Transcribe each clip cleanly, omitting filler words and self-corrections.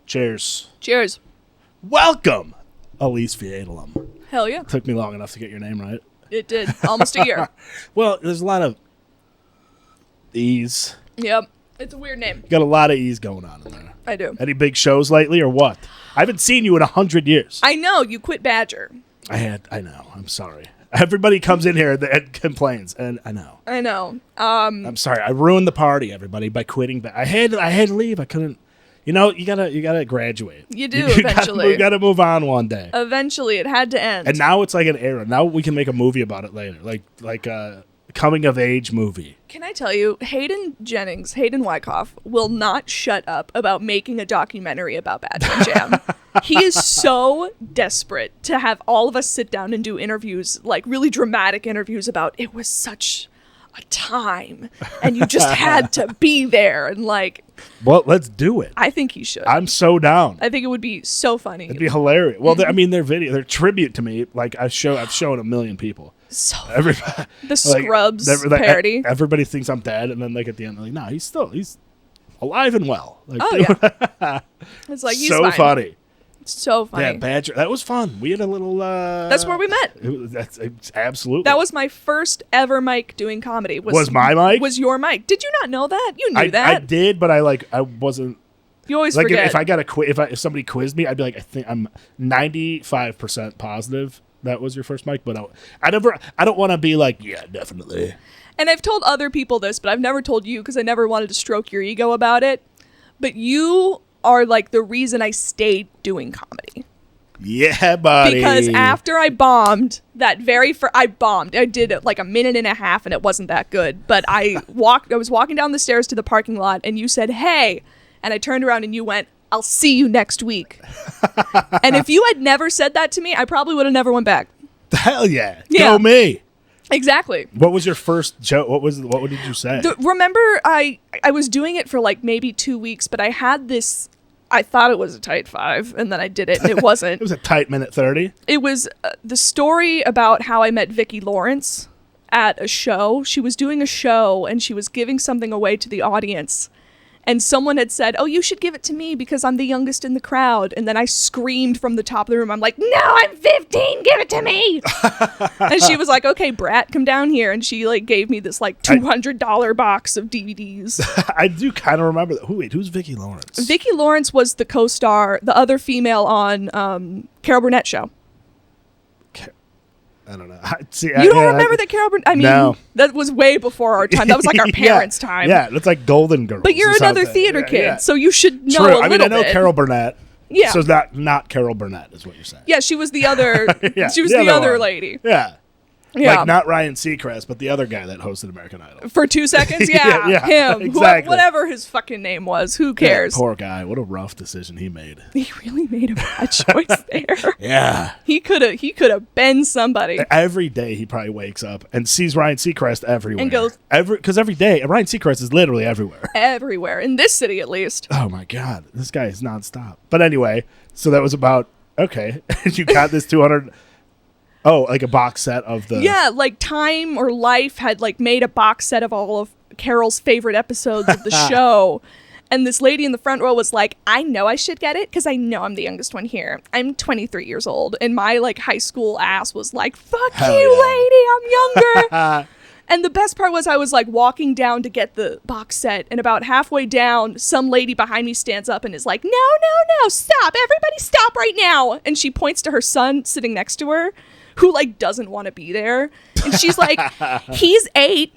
Cheers. Cheers. Welcome, Elise Feyedelem. Hell yeah. Took me long enough to get your name right. It did. Almost a year. Well, there's a lot of E's. Yep. It's a weird name. You got a lot of E's going on in there. I do. Any big shows lately or what? I haven't seen you in 100 years. I know. You quit Badger. I know. I'm sorry. Everybody comes in here and complains, and I know. I know. I'm sorry. I ruined the party, everybody, by quitting. I had to leave. I couldn't. You know, you gotta graduate. You do eventually. You gotta move on one day. Eventually, it had to end. And now it's like an era. Now we can make a movie about it later, like a coming of age movie. Can I tell you, Hayden Wyckoff will not shut up about making a documentary about Badger and Jam. He is so desperate to have all of us sit down and do interviews, like really dramatic interviews about it was such a time and you just had to be there and like. Well, let's do it. I think he should. I'm so down. I think it would be so funny. It'd be hilarious. Well, their tribute to me, like I've shown a million people. So everybody, the Scrubs parody. Everybody thinks I'm dead, and then like at the end, they're like, no, he's alive and well. Like, yeah. It's like he's so fine. funny. So funny. Yeah, Badger. That was fun. We had a little. That's where we met. It's absolutely. That was my first ever mic doing comedy. Was my mic? Was your mic? Did you not know that? You knew that. I did, but I wasn't. You always like forget. If I got if somebody quizzed me, I'd be like, I think I'm 95% positive that was your first mic, but I don't want to be like, yeah, definitely. And I've told other people this, but I've never told you because I never wanted to stroke your ego about it. But you are like the reason I stayed doing comedy. Yeah, buddy. Because after I bombed I did it like a minute and a half and it wasn't that good. But I was walking down the stairs to the parking lot and you said, hey, and I turned around and you went, I'll see you next week. And if you had never said that to me, I probably would have never went back. Hell yeah. Go me. Exactly. What was your first joke? What did you say? Remember, I was doing it for like maybe 2 weeks, but I had this, I thought it was a tight 5, and then I did it, and it wasn't. It was a tight minute 30. It was the story about how I met Vicki Lawrence at a show. She was doing a show, and she was giving something away to the audience. And someone had said, oh, you should give it to me because I'm the youngest in the crowd. And then I screamed from the top of the room. I'm like, no, I'm 15. Give it to me. And she was like, okay, brat, come down here. And she like gave me this like $200 box of DVDs. I do kind of remember that. Who's Vicki Lawrence? Vicki Lawrence was the co-star, the other female on Carol Burnett show. I don't know. You don't remember that Carol Burnett? I mean, no. That was way before our time. That was like our parents' time. Yeah, that's like Golden Girls. But you're another theater kid, so you should know a little bit. I know Carol Burnett. Yeah. So not Carol Burnett is what you're saying. Yeah, she was the other. Yeah, she was the other lady. Yeah. Yeah. Like not Ryan Seacrest, but the other guy that hosted American Idol. For 2 seconds? Yeah, him. Exactly. Whatever his fucking name was. Who cares? Yeah, poor guy. What a rough decision he made. He really made a bad choice there. Yeah. He could have been somebody. Every day he probably wakes up and sees Ryan Seacrest everywhere. And goes... Because every day, Ryan Seacrest is literally everywhere. Everywhere. In this city, at least. Oh, my God. This guy is nonstop. But anyway, so that was about... Okay. You got this 200... Oh, like a box set of the... Yeah, like Time or Life had like made a box set of all of Carol's favorite episodes of the show. And this lady in the front row was like, I know I should get it because I know I'm the youngest one here. I'm 23 years old. And my like high school ass was like, fuck you, lady, I'm younger. And the best part was I was like walking down to get the box set. And about halfway down, some lady behind me stands up and is like, no, stop. Everybody stop right now. And she points to her son sitting next to her, who like doesn't want to be there. And she's like, he's 8.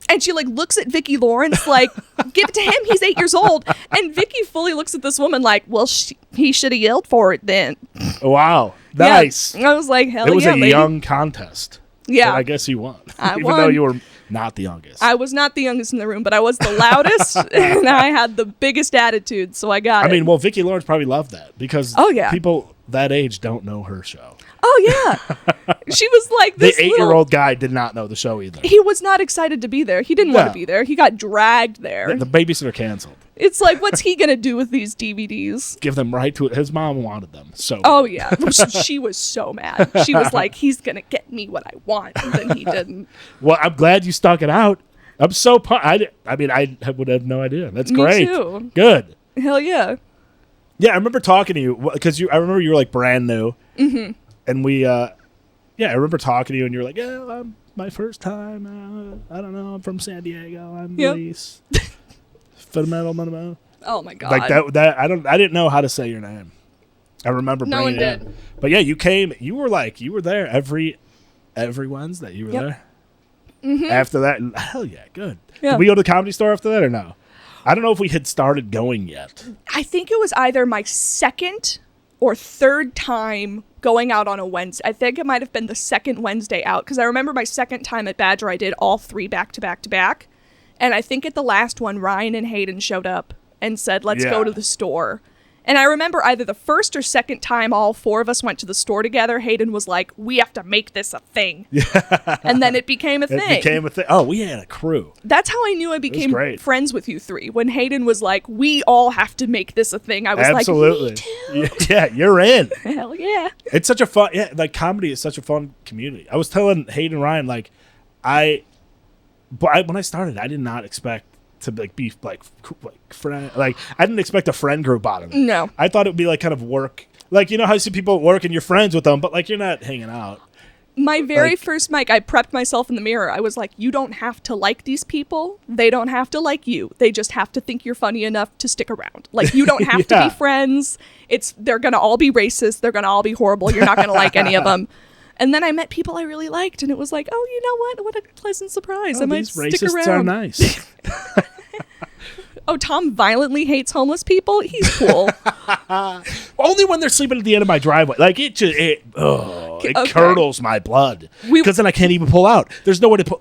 And she like looks at Vicki Lawrence like, give it to him, he's 8 years old. And Vicki fully looks at this woman like, well, he should have yelled for it then. Wow. Nice. Yeah. I was like, hell yeah, it was a lady. young contest. Yeah. So I guess you won. I Even won. though you were not the youngest. I was not the youngest in the room, but I was the loudest and I had the biggest attitude, so I got it. I mean, well, Vicki Lawrence probably loved that because people that age don't know her show. Oh, yeah. She was like this The 8-year-old guy did not know the show either. He was not excited to be there. He didn't want to be there. He got dragged there. The babysitter canceled. It's like, what's he going to do with these DVDs? Give them right to it. His mom wanted them. So. Oh, yeah. She was so mad. She was like, he's going to get me what I want. And then he didn't. Well, I'm glad you stuck it out. I'm so pumped. I mean, I would have no idea. That's great. Me too. Good. Hell yeah. Yeah, I remember talking to you because I remember you were like brand new, and we, I remember talking to you, and you were like, "Yeah, my first time. I don't know. I'm from San Diego. I'm Elise Feyedelem." Oh my god! Like that. I didn't know how to say your name. I remember. No one bringing it did. up. But yeah, you came. You were there every Wednesday. You were there. Mm-hmm. After that, hell yeah, good. Yeah. Did we go to the Comedy Store after that or no? I don't know if we had started going yet. I think it was either my second or third time going out on a Wednesday. I think it might have been the second Wednesday out because I remember my second time at Badger, I did all 3 back to back to back. And I think at the last one, Ryan and Hayden showed up and said, let's go to the store. And I remember either the first or second time all 4 of us went to the store together, Hayden was like, we have to make this a thing. And then it became a thing. Oh, we had a crew. That's how I knew I became friends with you 3. When Hayden was like, we all have to make this a thing. I was Absolutely. like, me too. Yeah, you're in. Hell yeah. It's such a fun, like comedy is such a fun community. I was telling Hayden and Ryan, like, when I started, I did not expect to be like friend. Like I didn't expect a friend group out of it. No, I thought it would be like kind of work. Like you know how you see people at work and you're friends with them, but like you're not hanging out. My very first mic, I prepped myself in the mirror. I was like, you don't have to like these people. They don't have to like you. They just have to think you're funny enough to stick around. Like you don't have to be friends. They're gonna all be racist. They're gonna all be horrible. You're not gonna like any of them. And then I met people I really liked, and it was like, oh, you know what? What a pleasant surprise. I might stick racists around. Are nice. Oh, Tom violently hates homeless people? He's cool. Only when they're sleeping at the end of my driveway. Like, it curdles my blood. Because then I can't even pull out. There's no way to pull...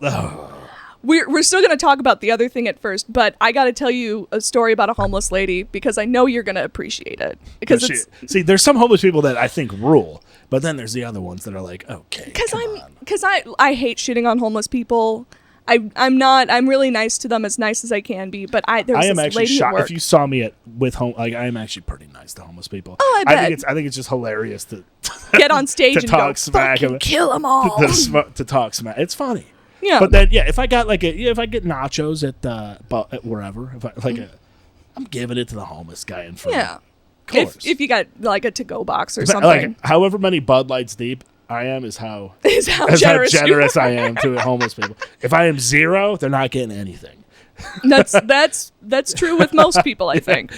We're still going to talk about the other thing at first, but I got to tell you a story about a homeless lady because I know you're going to appreciate it. Because see, there's some homeless people that I think rule, but then there's the other ones that are like, okay, because I hate shitting on homeless people. I'm really nice to them, as nice as I can be, but there's I am this actually lady shocked. at work. If you saw me I am actually pretty nice to homeless people. Oh, I bet. I think it's just hilarious to get on stage and talk go, smack fucking kill them all. To talk smack. It's funny. Yeah. But then, if I got if I get nachos at wherever, I'm giving it to the homeless guy in front. Yeah. Of course. If you got like a to-go box or something. Like, however many Bud Lights deep I am is how generous I am to homeless people. If I am 0, they're not getting anything. That's true with most people, I think.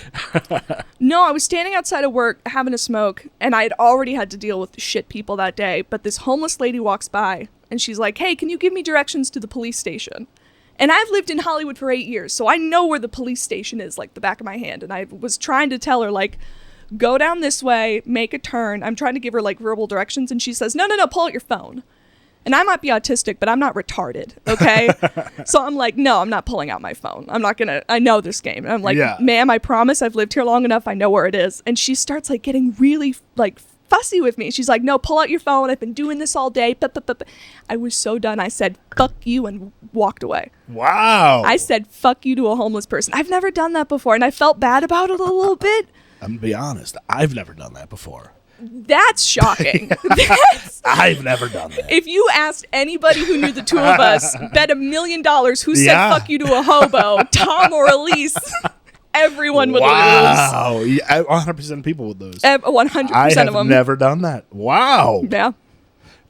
No, I was standing outside of work having a smoke, and I had already had to deal with shit people that day, but this homeless lady walks by, and she's like, hey, can you give me directions to the police station? And I've lived in Hollywood for 8 years, so I know where the police station is, like the back of my hand, and I was trying to tell her, like, go down this way, make a turn. I'm trying to give her, like, verbal directions, and she says, no, pull out your phone. And I might be autistic, but I'm not retarded, okay? So I'm like, no, I'm not pulling out my phone. I know this game. And I'm like, ma'am, I promise I've lived here long enough. I know where it is. And she starts, like, getting really, like, fussy with me. She's like, no, pull out your phone. I've been doing this all day. I was so done. I said, fuck you, and walked away. Wow. I said, fuck you to a homeless person. I've never done that before, and I felt bad about it a little bit. I'm going to be honest. I've never done that before. That's shocking. I've never done that. If you asked anybody who knew the two of us, bet $1 million who said fuck you to a hobo, Tom or Elise, everyone would lose. Wow. Yeah, 100% of people would lose. 100% I of them. have never done that. Wow. Yeah.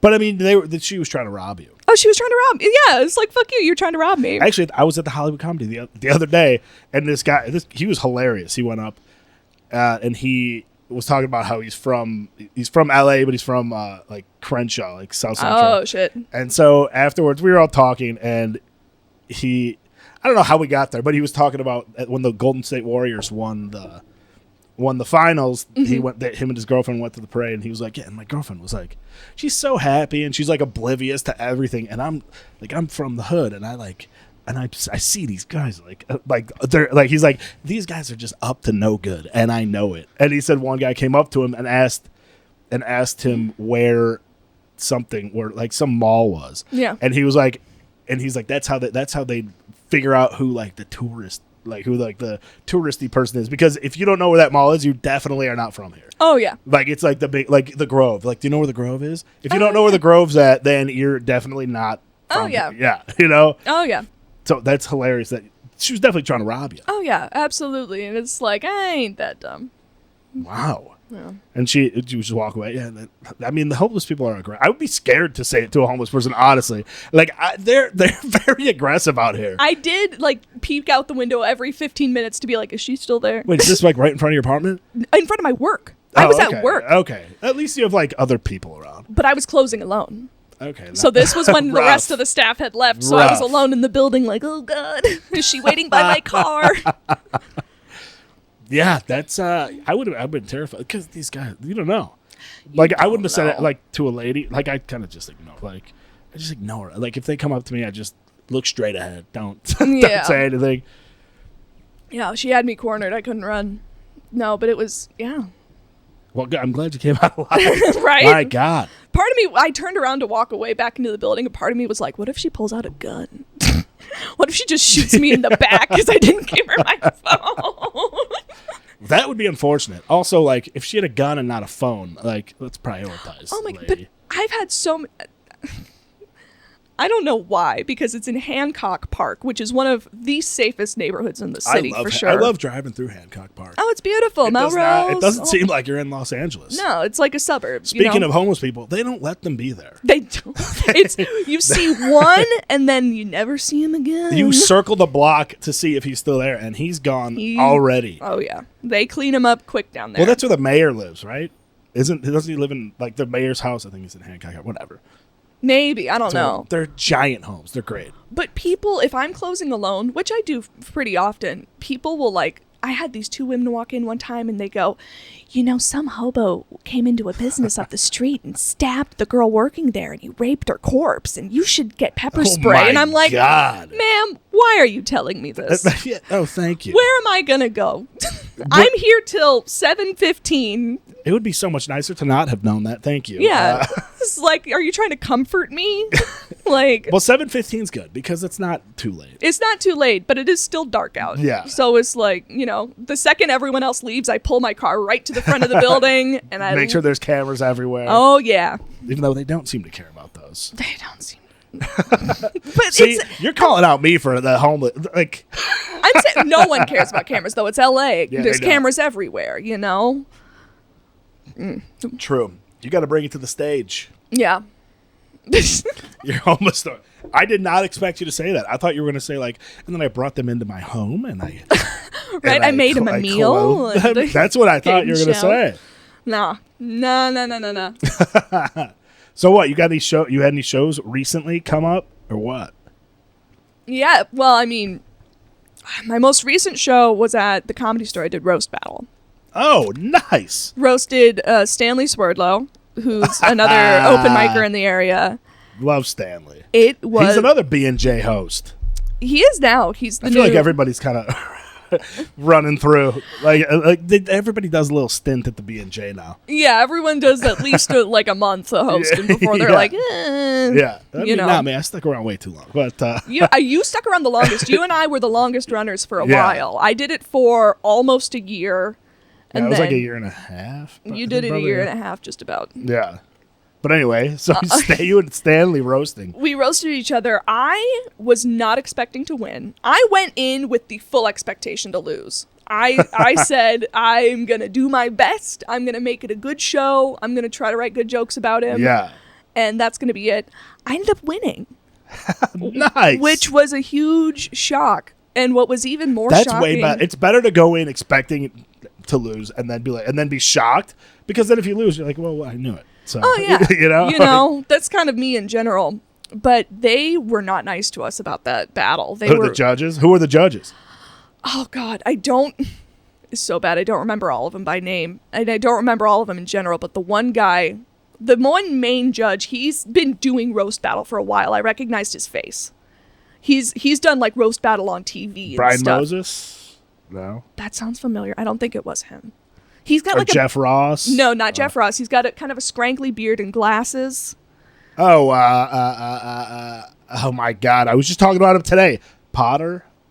But I mean, she was trying to rob you. Oh, she was trying to rob. Yeah, it's like, fuck you, you're trying to rob me. Actually, I was at the Hollywood Comedy the other day, and this guy, he was hilarious. He went up, and he was talking about how he's from LA, but he's from like Crenshaw, like South Central. Oh shit. And so afterwards we were all talking, and I don't know how we got there, but he was talking about when the Golden State Warriors won the finals. Mm-hmm. Him and his girlfriend went to the parade, and he was like, yeah, and my girlfriend was like, she's so happy, and she's like oblivious to everything, and I'm from the hood, and I see these guys they're like, he's like, these guys are just up to no good, and I know it. And he said one guy came up to him and asked him where some mall was. Yeah. And he was like, that's how they figure out who like the tourist, like who like the touristy person is, because if you don't know where that mall is, you definitely are not from here. Oh yeah. Like it's like the big, like the Grove. Like, do you know where the Grove is? If you don't know where the Grove's at, then you're definitely not from here. Yeah. You know? Oh yeah. So that's hilarious that she was definitely trying to rob you. Oh, yeah, absolutely. And it's like, I ain't that dumb. Wow. Yeah. And she would just walk away. Yeah, I mean, the homeless people are aggressive. I would be scared to say it to a homeless person, honestly. Like, they're very aggressive out here. I did like peek out the window every 15 minutes to be like, is she still there? Wait, is this like right in front of your apartment? In front of my work. I was okay. at work. Okay. At least you have like other people around. But I was closing alone. Okay. So this was when the Rough. rest of the staff had left. So I was Rough. alone in the building like, oh, God, is she waiting by my car? Yeah, that's I've been terrified because these guys, you don't know. Like I wouldn't have said it like to a lady. Like I kind of just ignore. Like I just ignore it. Like if they come up to me, I just look straight ahead. Don't say anything. Yeah, she had me cornered. I couldn't run. No, but it was Well, I'm glad you came out alive. Right? My God. Part of me, I turned around to walk away back into the building, and part of me was like, what if she pulls out a gun? What if she just shoots me in the back because I didn't give her my phone? That would be unfortunate. Also, like, if she had a gun and not a phone, like, let's prioritize. Oh my! lady. But I've had so. I don't know why, because it's in Hancock Park, which is one of the safest neighborhoods in the city for sure. I love driving through Hancock Park. Oh, it's beautiful, Melrose. It doesn't seem like you're in Los Angeles. No, it's like a suburb. Speaking of homeless people, they don't let them be there. They don't. It's you see one and then you never see him again. You circle the block to see if he's still there, and he's gone already. Oh yeah, they clean him up quick down there. Well, that's where the mayor lives, right? Doesn't he live in like the mayor's house? I think he's in Hancock. Whatever. Maybe, I don't know. They're giant homes. They're great. But people, if I'm closing alone, which I do pretty often, people will like. I had these two women walk in one time and they go, some hobo came into a business up the street and stabbed the girl working there and he raped her corpse and you should get pepper spray. And I'm like, God. Ma'am, why are you telling me this? Oh, thank you. Where am I going to go? I'm here till 7:15. It would be so much nicer to not have known that. Thank you. Yeah. It's like, are you trying to comfort me? Like, well, 7:15 is good because it's not too late. It's not too late, but it is still dark out. Yeah. So it's like, the second everyone else leaves, I pull my car right to the front of the building and I make sure there's cameras everywhere. Oh, yeah. Even though they don't seem to care about those. They don't seem but See, you're calling out me for the homeless. Like, I'm saying no one cares about cameras, though. It's LA. Yeah, there's cameras everywhere, True. You got to bring it to the stage. Yeah. Your homeless story. I did not expect you to say that. I thought you were going to say like, and then I brought them into my home and I. Right, I made him a meal. That's what I thought you were going to say. No. So what? You got any You had any shows recently come up or what? Yeah. Well, I mean, my most recent show was at the Comedy Store. I did Roast Battle. Oh, nice. Roasted Stanley Swerdlow, who's another open micer in the area. Love Stanley. He's another B&J host. He is now. He's the I feel like everybody's kind of running through. Like everybody does a little stint at the B&J now. Yeah, everyone does at least like a month of hosting before they're like, Yeah. Not me. I stuck around way too long. But you stuck around the longest. You and I were the longest runners for a while. I did it for almost a year. And it was like a year and a half. You did it a year and a half, just about. Yeah. But anyway, so you and Stanley roasting. We roasted each other. I was not expecting to win. I went in with the full expectation to lose. I said, I'm going to do my best. I'm going to make it a good show. I'm going to try to write good jokes about him. Yeah. And that's going to be it. I ended up winning. Nice. Which was a huge shock. And what was even more shocking. That's way better. It's better to go in expecting to lose and then be shocked, because then if you lose, you're like, well, I knew it. So, oh yeah, you that's kind of me in general. But they were not nice to us about that battle. Who were the judges? Who were the judges? Oh God, it's so bad. I don't remember all of them by name, and I don't remember all of them in general. But the one main judge, he's been doing roast battle for a while. I recognized his face. He's done like roast battle on TV. And Brian stuff. Moses. No. That sounds familiar. I don't think it was him. He's got like Jeff Ross. No, not Jeff Ross. He's got a kind of a scrankly beard and glasses. Oh, oh my God! I was just talking about him today.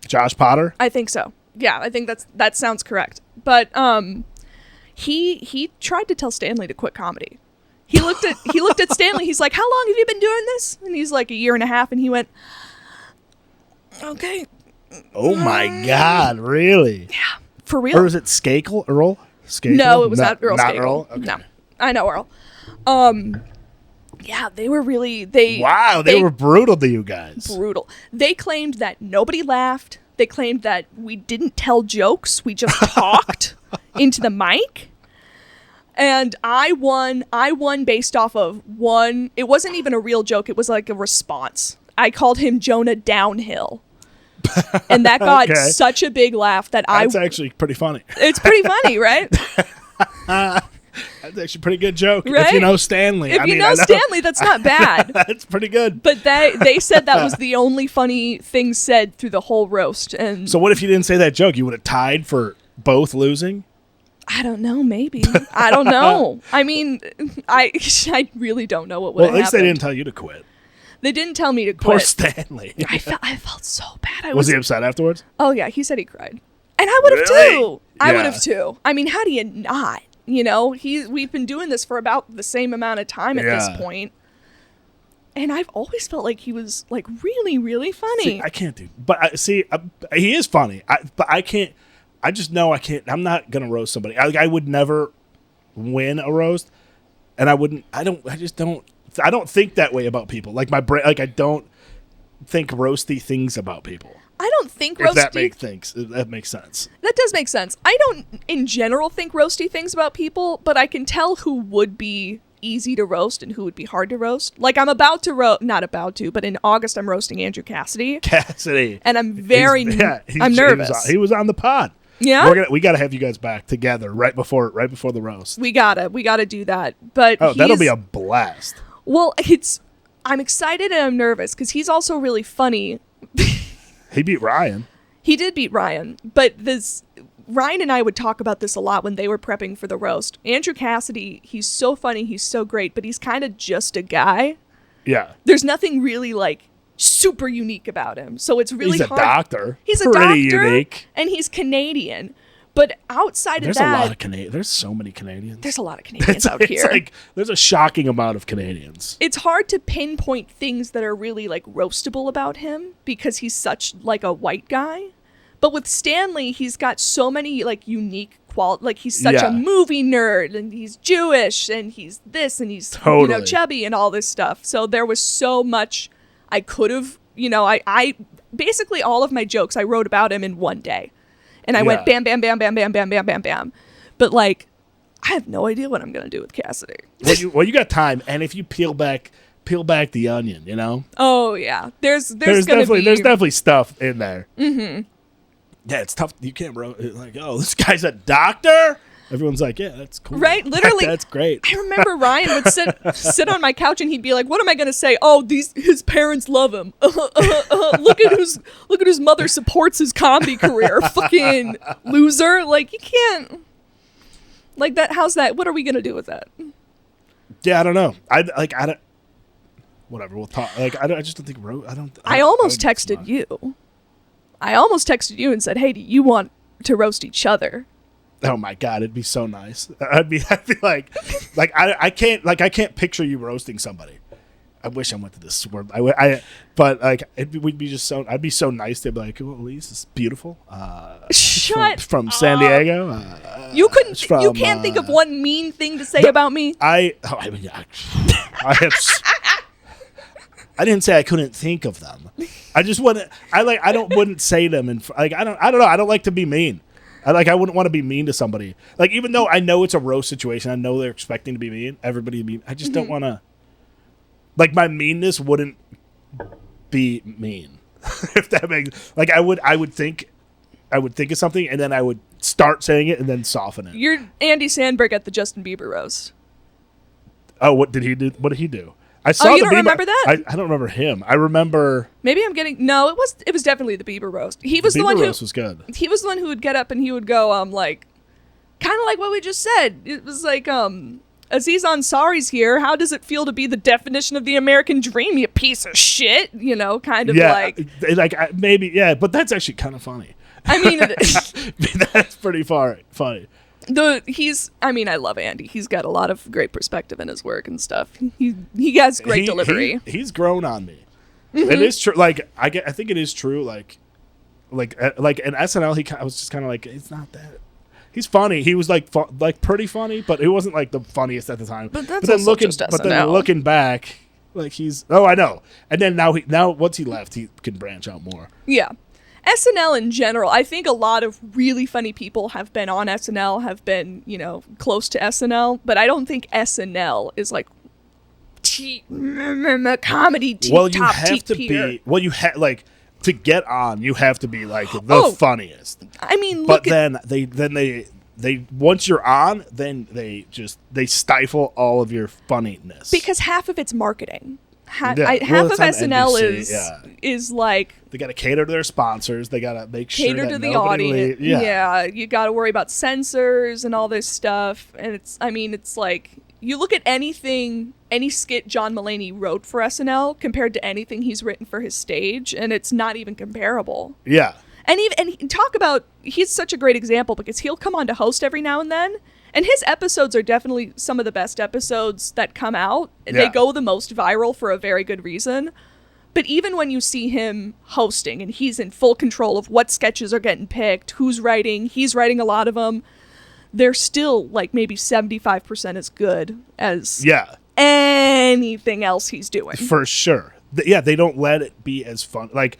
Josh Potter. I think so. Yeah, I think that sounds correct. But he tried to tell Stanley to quit comedy. He looked at Stanley. He's like, "How long have you been doing this?" And he's like, "1.5 years." And he went, "Okay." Oh my God! Really? Yeah, for real. Or was it Skakel Earl? Skakel? No, it was not Earl Not Skakel. Earl? Okay. No, I know Earl. Yeah, they were really Wow, they were brutal to you guys. brutal. They claimed that nobody laughed. They claimed that we didn't tell jokes. We just talked into the mic. And I won based off of one. It wasn't even a real joke. It was like a response. I called him Jonah Downhill. And that got Okay. such a big laugh that That's actually pretty funny. It's pretty funny, right? That's actually a pretty good joke. Right? If you know Stanley. If I you mean, know I Stanley, that's not bad. That's pretty good. But they said that was the only funny thing said through the whole roast. And So what if you didn't say that joke? You would have tied for both losing? I don't know, maybe. I don't know. I mean, I really don't know what would Well, have at least happened. they didn't tell you to quit. They didn't tell me to Poor quit. Stanley. I felt so bad. Was he upset afterwards? Oh yeah, he said he cried, and I would have Really? too. I would Yeah. have too. I mean, how do you not? You know, we've been doing this for about the same amount of time at this Yeah. point, and I've always felt like he was like really, really funny. See, I can't do. But he is funny. But I can't. I just know I can't. I'm not gonna roast somebody. I would never win a roast, and I wouldn't. I don't. I just don't. I don't think that way about people. Like my brain. Like I don't think roasty things about people. I don't think If that roasty. that makes sense. That does make sense. I don't, in general, think roasty things about people, but I can tell who would be easy to roast and who would be hard to roast. Like I'm about to not about to, but in August I'm roasting Andrew Cassidy, Cassidy, and I'm I'm nervous. He was on the pod. Yeah? We gotta have you guys back together right before the roast. We gotta do that. But That'll be a blast. Well, I'm excited and I'm nervous because he's also really funny. He beat Ryan. He did beat Ryan, but Ryan and I would talk about this a lot when they were prepping for the roast. Andrew Cassidy, he's so funny, he's so great, but he's kind of just a guy. Yeah. There's nothing really like super unique about him, so it's really He's a hard. doctor. He's a Pretty doctor, unique. and he's Canadian. But outside There's of that, a lot of Canadians. There's so many Canadians. there's a lot of Canadians out here. It's like there's a shocking amount of Canadians. It's hard to pinpoint things that are really like roastable about him because he's such like a white guy. But with Stanley, he's got so many like unique qualities. Like he's such a movie nerd, and he's Jewish, and he's this, and he's Totally. chubby, and all this stuff. So there was so much I could have. I basically all of my jokes I wrote about him in one day, and I went bam, bam, bam, bam, bam, bam, bam, bam, bam. But like, I have no idea what I'm gonna do with Cassidy. Well, you got time, and if you peel back the onion, Oh yeah, there's definitely stuff in there. Mm-hmm. Yeah, it's tough. You can't like, oh, this guy's a doctor. Everyone's like, yeah, that's cool. Right? Literally, that's great. I remember Ryan would sit on my couch and he'd be like, "What am I gonna say? Oh, his parents love him. Look at whose mother supports his comedy career. Fucking loser! Like you can't like that. How's that? What are we gonna do with that? Yeah, I don't know. I don't. Whatever. We'll talk. Like I just don't think. I almost texted you. I almost texted you and said, "Hey, do you want to roast each other?" Oh my god, it'd be so nice. I'd be like I can't picture you roasting somebody. I wish I went to this world. But like we'd be just so. I'd be so nice to be like, "Oh, Elise is beautiful." From San Diego. You can't think of one mean thing to say about me. I have. I didn't say I couldn't think of them. I just wouldn't. Wouldn't say them, and like I don't know. I don't like to be mean. I wouldn't want to be mean to somebody. Like even though I know it's a roast situation, I know they're expecting to be mean. Everybody to be mean. I just don't want to. Like my meanness wouldn't be mean. If that makes I would think of something and then I would start saying it and then soften it. You're Andy Sandberg at the Justin Bieber roast. Oh, what did he do? What did he do? I saw. Oh, you don't remember that? I don't remember him. I remember. Maybe I'm getting no. It was definitely the Bieber roast. He was the one who roast was good. He was the one who would get up and he would go like, kind of like what we just said. It was like Aziz Ansari's here. How does it feel to be the definition of the American dream? You piece of shit. Kind of like maybe yeah, but that's actually kind of funny. I mean, that's pretty funny. I love Andy. He's got a lot of great perspective in his work and stuff. He has great delivery. He's grown on me. Mm-hmm. It is true. Like I think it is true. Like in SNL, I was just kind of like, it's not that. he's funny. He was like pretty funny, but he wasn't like the funniest at the time. But that's then also just but then SNL. looking back, like I know. And then now once he left, he can branch out more. Yeah. SNL in general, I think a lot of really funny people have been on SNL, have been, close to SNL, but I don't think SNL is like comedy Well, you top have to tier. be. Well, you have like to get on. You have to be like the funniest. I mean, But then they once you're on, then they stifle all of your funniness because half of it's marketing. Half it's of on SNL NBC, is like they got to cater to their sponsors. They got to make sure cater that to the nobody audience. Yeah. You got to worry about censors and all this stuff. And it's like you look at any skit John Mulaney wrote for SNL compared to anything he's written for his stage, and it's not even comparable. Yeah. And he's such a great example because he'll come on to host every now and then. And his episodes are definitely some of the best episodes that come out. Yeah. They go the most viral for a very good reason. But even when you see him hosting and he's in full control of what sketches are getting picked, who's writing, he's writing a lot of them, they're still like maybe 75% as good as anything else he's doing. For sure. They don't let it be as fun. Like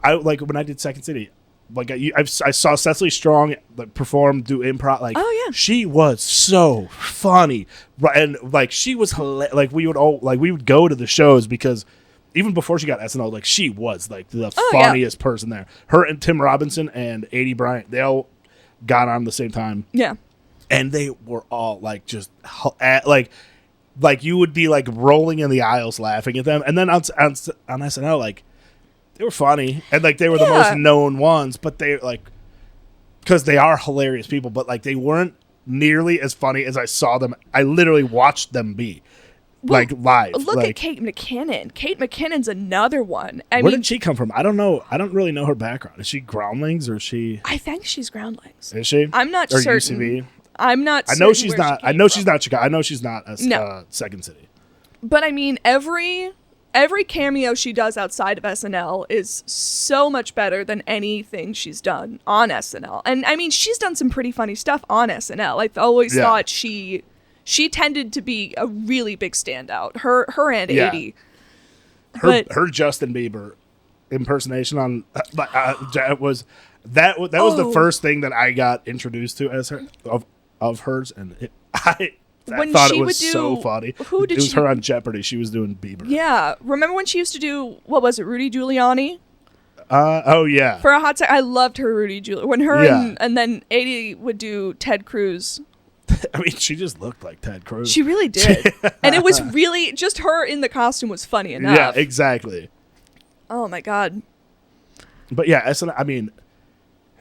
when I did Second City, like I saw Cecily Strong perform, do improv. Like, oh yeah, she was so funny, and like she was like we would go to the shows because even before she got SNL, like she was like the funniest person there. Her and Tim Robinson and Adie Bryant, they all got on the same time. Yeah, and they were all like just like you would be like rolling in the aisles laughing at them, and then on SNL like. They were funny, and like they were the most known ones, but they like because they are hilarious people, but like they weren't nearly as funny as I saw them. I literally watched them be like live. Look at Kate McKinnon. Kate McKinnon's another one. Where did she come from? I don't know. I don't really know her background. Is she Groundlings or is she? I think she's Groundlings. Is she? I'm not or certain. UCB? I'm not. I know she's where not. she I know came she's from. not Chicago. I know she's not Second City. But I mean, every cameo she does outside of SNL is so much better than anything she's done on SNL. And I mean, she's done some pretty funny stuff on SNL. I always thought she tended to be a really big standout. Her and Adie. Her Justin Bieber impersonation on was the first thing that I got introduced to as her of hers, and I thought it was so funny. It was her on Jeopardy. She was doing Bieber. Yeah. Remember when she used to do, what was it, Rudy Giuliani? Oh, yeah. For a hot second, I loved her Rudy Giuliani. When her and then Adie would do Ted Cruz. I mean, she just looked like Ted Cruz. She really did. And it was really, just her in the costume was funny enough. Yeah, exactly. Oh, my God. But yeah, SNL, I mean...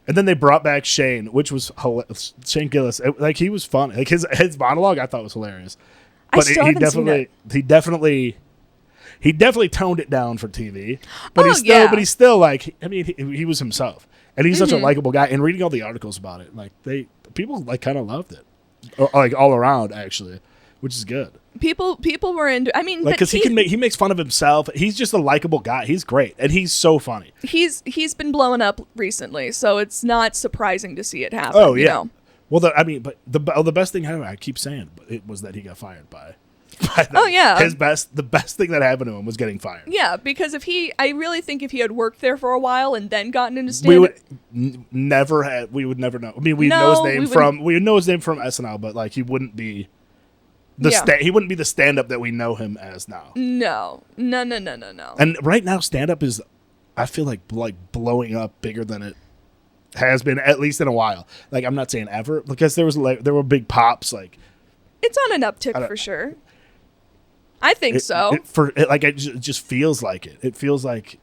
And then they brought back Shane, which was hilarious. Shane Gillis, like he was fun. Like his monologue, I thought was hilarious. But he definitely toned it down for TV. But he's still like, I mean, he was himself, and he's such a likable guy. And reading all the articles about it, like people like kind of loved it, like all around actually, which is good. People were into. I mean, because he makes fun of himself. He's just a likable guy. He's great, and he's so funny. He's been blowing up recently, so it's not surprising to see it happen. Oh yeah. You know? Well, the best thing I keep saying it was that he got fired by. Oh yeah. The best thing that happened to him was getting fired. Yeah, because I really think if he had worked there for a while and then gotten into stand-up, we would never know. I mean, we know his name from SNL, but like he wouldn't be. He wouldn't be the stand-up that we know him as now. No. And right now, stand-up is, I feel like blowing up bigger than it has been, at least in a while. Like, I'm not saying ever, because there were big pops. Like, it's on an uptick for sure. I think so. It just feels like it. It feels like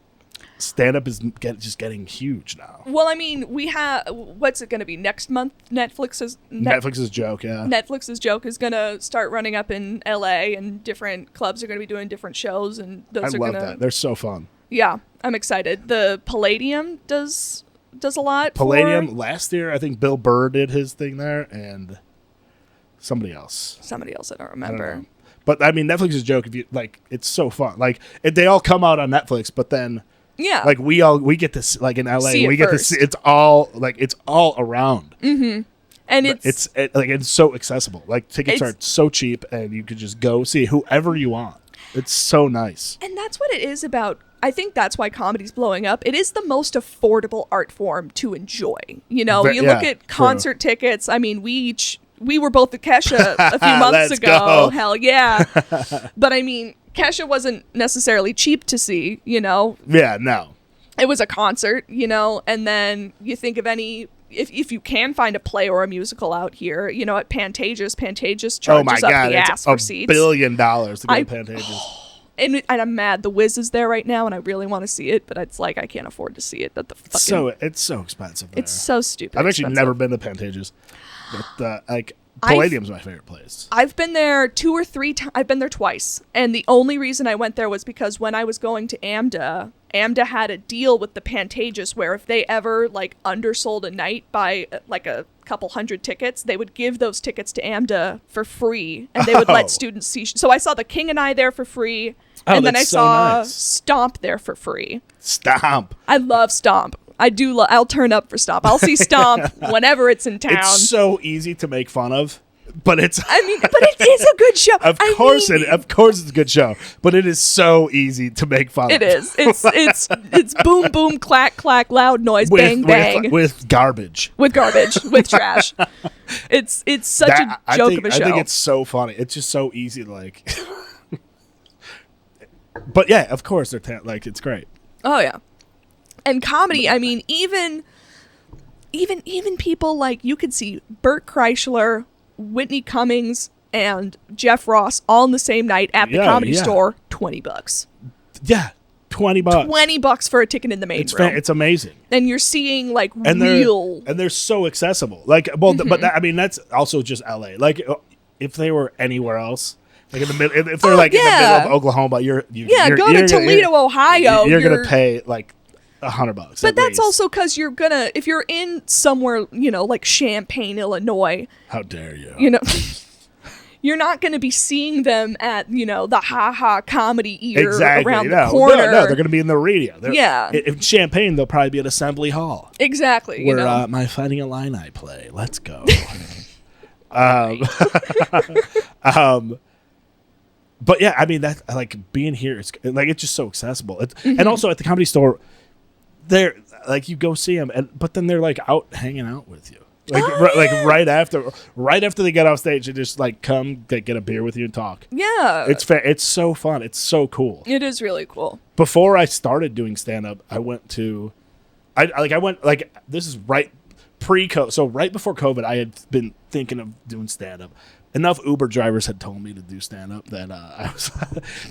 stand-up is just getting huge now. Well, I mean, we have, what's it going to be next month? Netflix's joke, yeah. Netflix's joke is going to start running up in LA, and different clubs are going to be doing different shows, and those are going to... I love that. They're so fun. Yeah, I'm excited. The Palladium does a lot. Palladium, last year, I think Bill Burr did his thing there, and somebody else. I don't remember. I don't know. But, I mean, Netflix's joke, it's so fun. Like, they all come out on Netflix, but then... Yeah. Like we get to, like in LA, we get to see it's all around. Mm-hmm. And it's so accessible. Like tickets are so cheap, and you could just go see whoever you want. It's so nice. And that's what it is about. I think that's why comedy's blowing up. It is the most affordable art form to enjoy. You know, look at concert tickets. I mean, we were both at Kesha a few months ago. Go. Hell yeah. But I mean, Kesha wasn't necessarily cheap to see, you know. Yeah, no. It was a concert, you know, and then you think of any, if you can find a play or a musical out here, you know, at Pantages charges up the ass for seats. $1 billion to go to Pantages. And I'm mad the Wiz is there right now, and I really want to see it, but it's like I can't afford to see it. That the fucking it's so expensive there. It's so stupid. I've actually never been to Pantages, but Palladium's my favorite place. I've been there 2 or 3 times. I've been there twice, and the only reason I went there was because when I was going to AMDA had a deal with the Pantages where if they ever like undersold a night by like a couple hundred tickets, they would give those tickets to AMDA for free, and they would let students see. So I saw The King and I there for free, and then I saw Stomp there for free. Stomp. I love Stomp. I do. I'll turn up for Stomp. I'll see Stomp whenever it's in town. It's so easy to make fun of, but it's. I mean, but it is a good show. Of course it's a good show, but it is so easy to make fun of. It is. It's boom boom clack clack loud noise bang bang with garbage. With trash. It's such a joke of a show. I think it's so funny. It's just so easy to like. But yeah, of course they're like it's great. Oh yeah. And comedy, I mean, even people like, you could see Bert Kreischer, Whitney Cummings, and Jeff Ross all in the same night at the Comedy Store. $20. Yeah, $20. $20 for a ticket in the main room. It's amazing. And you're seeing like and they're so accessible. Like, well, but I mean that's also just LA. Like, if they were anywhere else. Like in the middle, if they're in the middle of Oklahoma, you're go to Toledo, Ohio. You're gonna pay like $100. But that's also because if you're in somewhere, you know, like Champaign, Illinois. How dare you? You know, you're not going to be seeing them at, you know, the Ha Ha Comedy Ear around the corner. No, they're going to be in the radio. Yeah. In Champaign, they'll probably be at Assembly Hall. Exactly. Where My Fighting Illini play. Let's go. But yeah, I mean that like being here, it's like it's just so accessible. And also at the Comedy Store, they're like you go see them, but then they're like out hanging out with you, like right after they get off stage, they just like come get a beer with you and talk. Yeah, it's so fun. It's so cool. It is really cool. Before I started doing stand up, I went this is right pre-COVID, so right before COVID, I had been thinking of doing stand up. Enough Uber drivers had told me to do stand-up that I was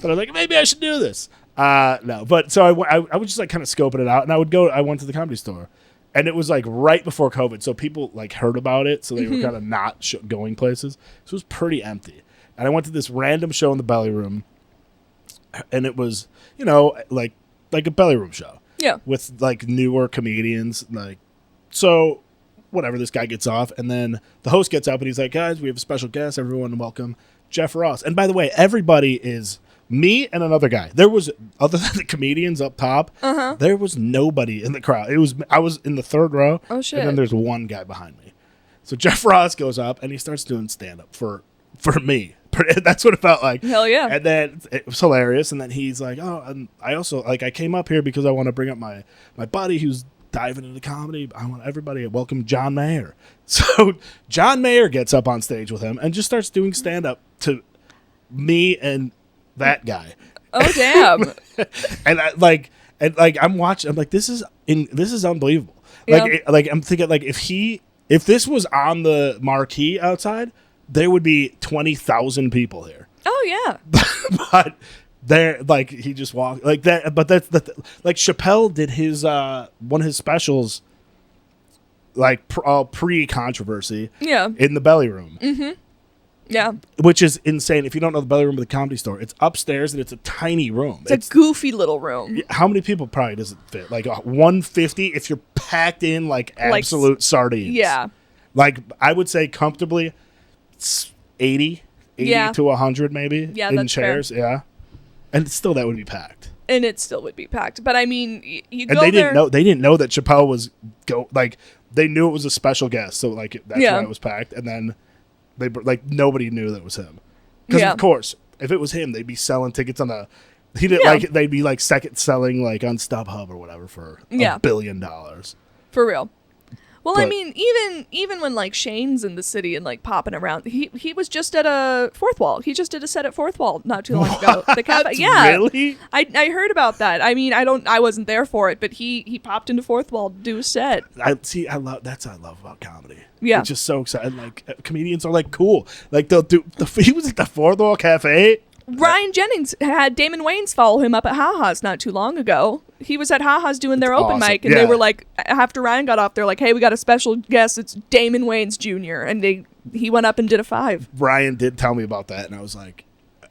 like, maybe I should do this. No, but so I was just like kind of scoping it out, and I went to the Comedy Store, and it was like right before COVID, so people like heard about it, so they were kind of not going places. So it was pretty empty, and I went to this random show in the Belly Room, and it was, you know, like a Belly Room show, with like newer comedians, like so. Whatever, this guy gets off, and then the host gets up and he's like, guys, we have a special guest, everyone welcome Jeff Ross. And by the way, everybody is me and another guy. There was, other than the comedians up top, there was nobody in the crowd. I was in the third row. Oh shit. And then there's one guy behind me. So Jeff Ross goes up and he starts doing stand-up for me. That's what it felt like. Hell yeah. And then it was hilarious, and then he's like, oh, and I also like I came up here because I want to bring up my buddy who's diving into comedy. I want everybody to welcome John Mayer. So John Mayer gets up on stage with him and just starts doing stand-up to me and that guy. Oh damn! and I'm watching. I'm like, this is unbelievable. Yeah. Like I'm thinking, like if this was on the marquee outside, there would be 20,000 people here. Oh yeah. But there, like he just walked like that. But that's like Chappelle did his one of his specials, like pre-controversy. Yeah. In the Belly Room. Mm-hmm. Yeah. Which is insane. If you don't know the Belly Room of the Comedy Store, it's upstairs and it's a tiny room. It's a goofy little room. How many people probably does it fit? Like 150 if you're packed in like absolute sardines. Yeah. Like I would say comfortably 80 to 100 maybe in chairs. Fair. Yeah. And still that would be packed. And it still would be packed. But I mean, you and go there. They didn't know that Chappelle was they knew it was a special guest, so like that's Yeah. why it was packed. And then they nobody knew that it was him. Because Yeah. of course, if it was him, they'd be selling tickets on the. He didn't Yeah. they'd be like second selling like on StubHub or whatever for Yeah. $1 billion. For real. Well, I But- mean, even when like Shane's in the city and like popping around, he was just at a Fourth Wall. He just did a set at Fourth Wall not too long ago. The cafe, yeah. Really? I heard about that. I mean, I wasn't there for it, but he popped into Fourth Wall to do a set. I love that's what I love about comedy. Yeah. It's just so exciting. Like comedians are like cool. Like they'll do. He was at the Fourth Wall Cafe. Ryan Jennings had Damon Wayans follow him up at Ha-Ha's not too long ago. He was at Ha-Ha's doing their open awesome. mic, and they Yeah. were like, after Ryan got off, they're like, hey, we got a special guest. It's Damon Wayans Jr. And he went up and did a 5. Ryan did tell me about that, and I was like,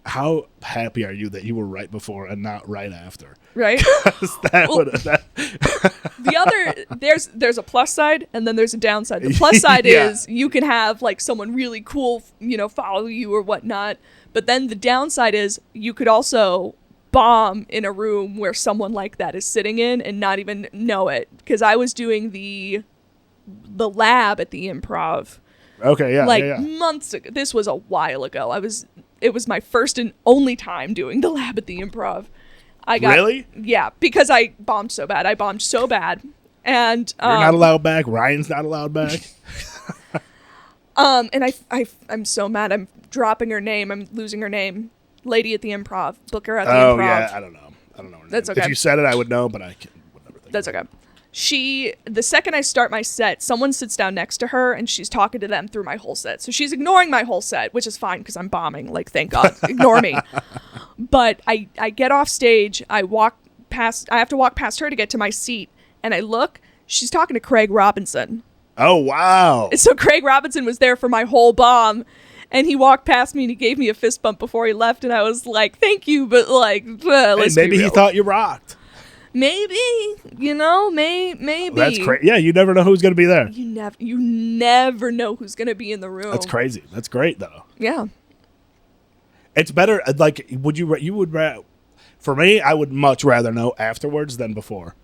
how happy are you that you were right before and not right after? Right? The other, there's a plus side and then there's a downside. The plus side Yeah. is you can have like someone really cool, follow you or whatnot. But then the downside is you could also bomb in a room where someone like that is sitting in and not even know it. Because I was doing the lab at the Improv Okay, yeah. months ago. This was a while ago. It was my first and only time doing the lab at the Improv. Really? Yeah, because I bombed so bad. I bombed so bad. And You're not allowed back. Ryan's not allowed back. and I'm so mad. I'm dropping her name. I'm losing her name. Lady at the Improv. Book her at the Improv. Oh yeah, I don't know. Her name. That's okay. If you said it, I would know, but I would never think. That's okay. The second I start my set, someone sits down next to her and she's talking to them through my whole set. So she's ignoring my whole set, which is fine because I'm bombing. Like, thank God. Ignore me. But I get off stage. I have to walk past her to get to my seat. And I look, she's talking to Craig Robinson. Oh wow! And so Craig Robinson was there for my whole bomb. And he walked past me and he gave me a fist bump before he left. And I was like, thank you. But like, let's Maybe be he real. thought you rocked. Maybe, maybe. That's crazy. Yeah, you never know who's going to be there. You never know who's gonna be in the room. That's crazy. That's great though. Yeah. It's better. Like, for me, I would much rather know afterwards than before.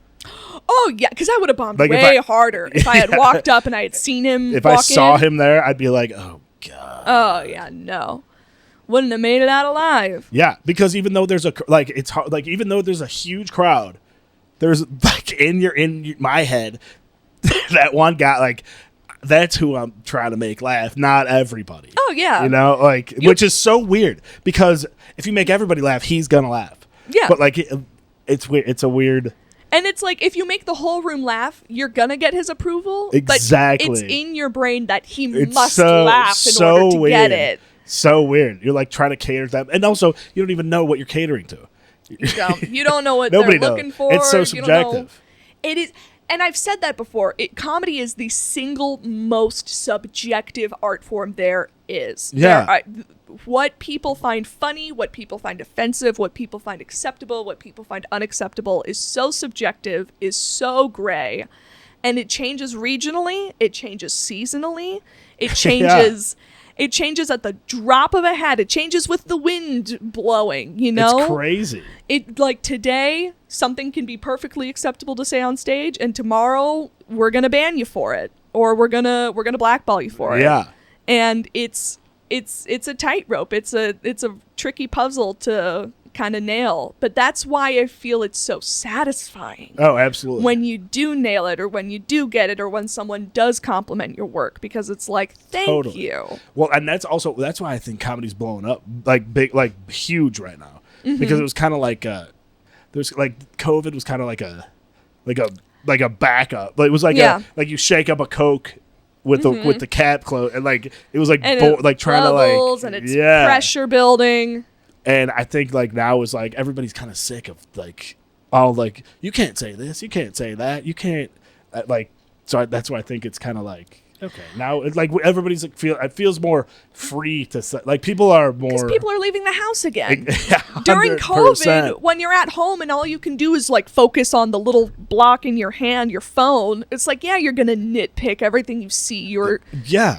Oh yeah, because I would have bombed Like, if way I- harder if I had walked up and I had seen him. If walk I saw in. him there, I'd be like, oh god. Oh yeah, no, wouldn't have made it out alive. Yeah, because even though there's it's hard, like even though there's a huge crowd, there's like in my head that one guy, like that's who I'm trying to make laugh, not everybody. Oh yeah, Which is so weird because if you make everybody laugh, he's gonna laugh. Yeah. But like it's weird. It's a weird. And it's like if you make the whole room laugh, you're gonna get his approval. Exactly. But it's in your brain that he It's must so laugh in order to weird. get it. So weird. You're like trying to cater to them, and also you don't even know what you're catering to. You don't know what Nobody they're knows. looking for. It's so You don't know. subjective. It is, and I've said that before. Comedy is the single most subjective art form there is. Yeah. What people find funny, what people find offensive, what people find acceptable, what people find unacceptable is so subjective, is so gray, and it changes regionally. It changes seasonally. It changes. It changes at the drop of a hat. It changes with the wind blowing. It's crazy. It like today something can be perfectly acceptable to say on stage, and tomorrow we're gonna ban you for it, or we're gonna blackball you for it. Yeah. And it's a tightrope. It's a tricky puzzle to kind of nail. But that's why I feel it's so satisfying. Oh, absolutely. When you do nail it, or when you do get it, or when someone does compliment your work, because it's like, thank you. Well, and that's why I think comedy's blowing up like big, like huge right now, because it was kind of like there's like COVID was kind of like a backup. Like it was like like you shake up a Coke with the cap closed, and like it was like And like trying to like and it's pressure building. And I think like now is like everybody's kind of sick of like all like you can't say this, you can't say that, you can't like. So that's why I think it's kind of like Okay, now it's like everybody's like it feels more free to say, like people are more because people are leaving the house again. Yeah, During 100%. COVID, when you're at home and all you can do is like focus on the little block in your hand, your phone, it's like, yeah, you're gonna nitpick everything you see. You're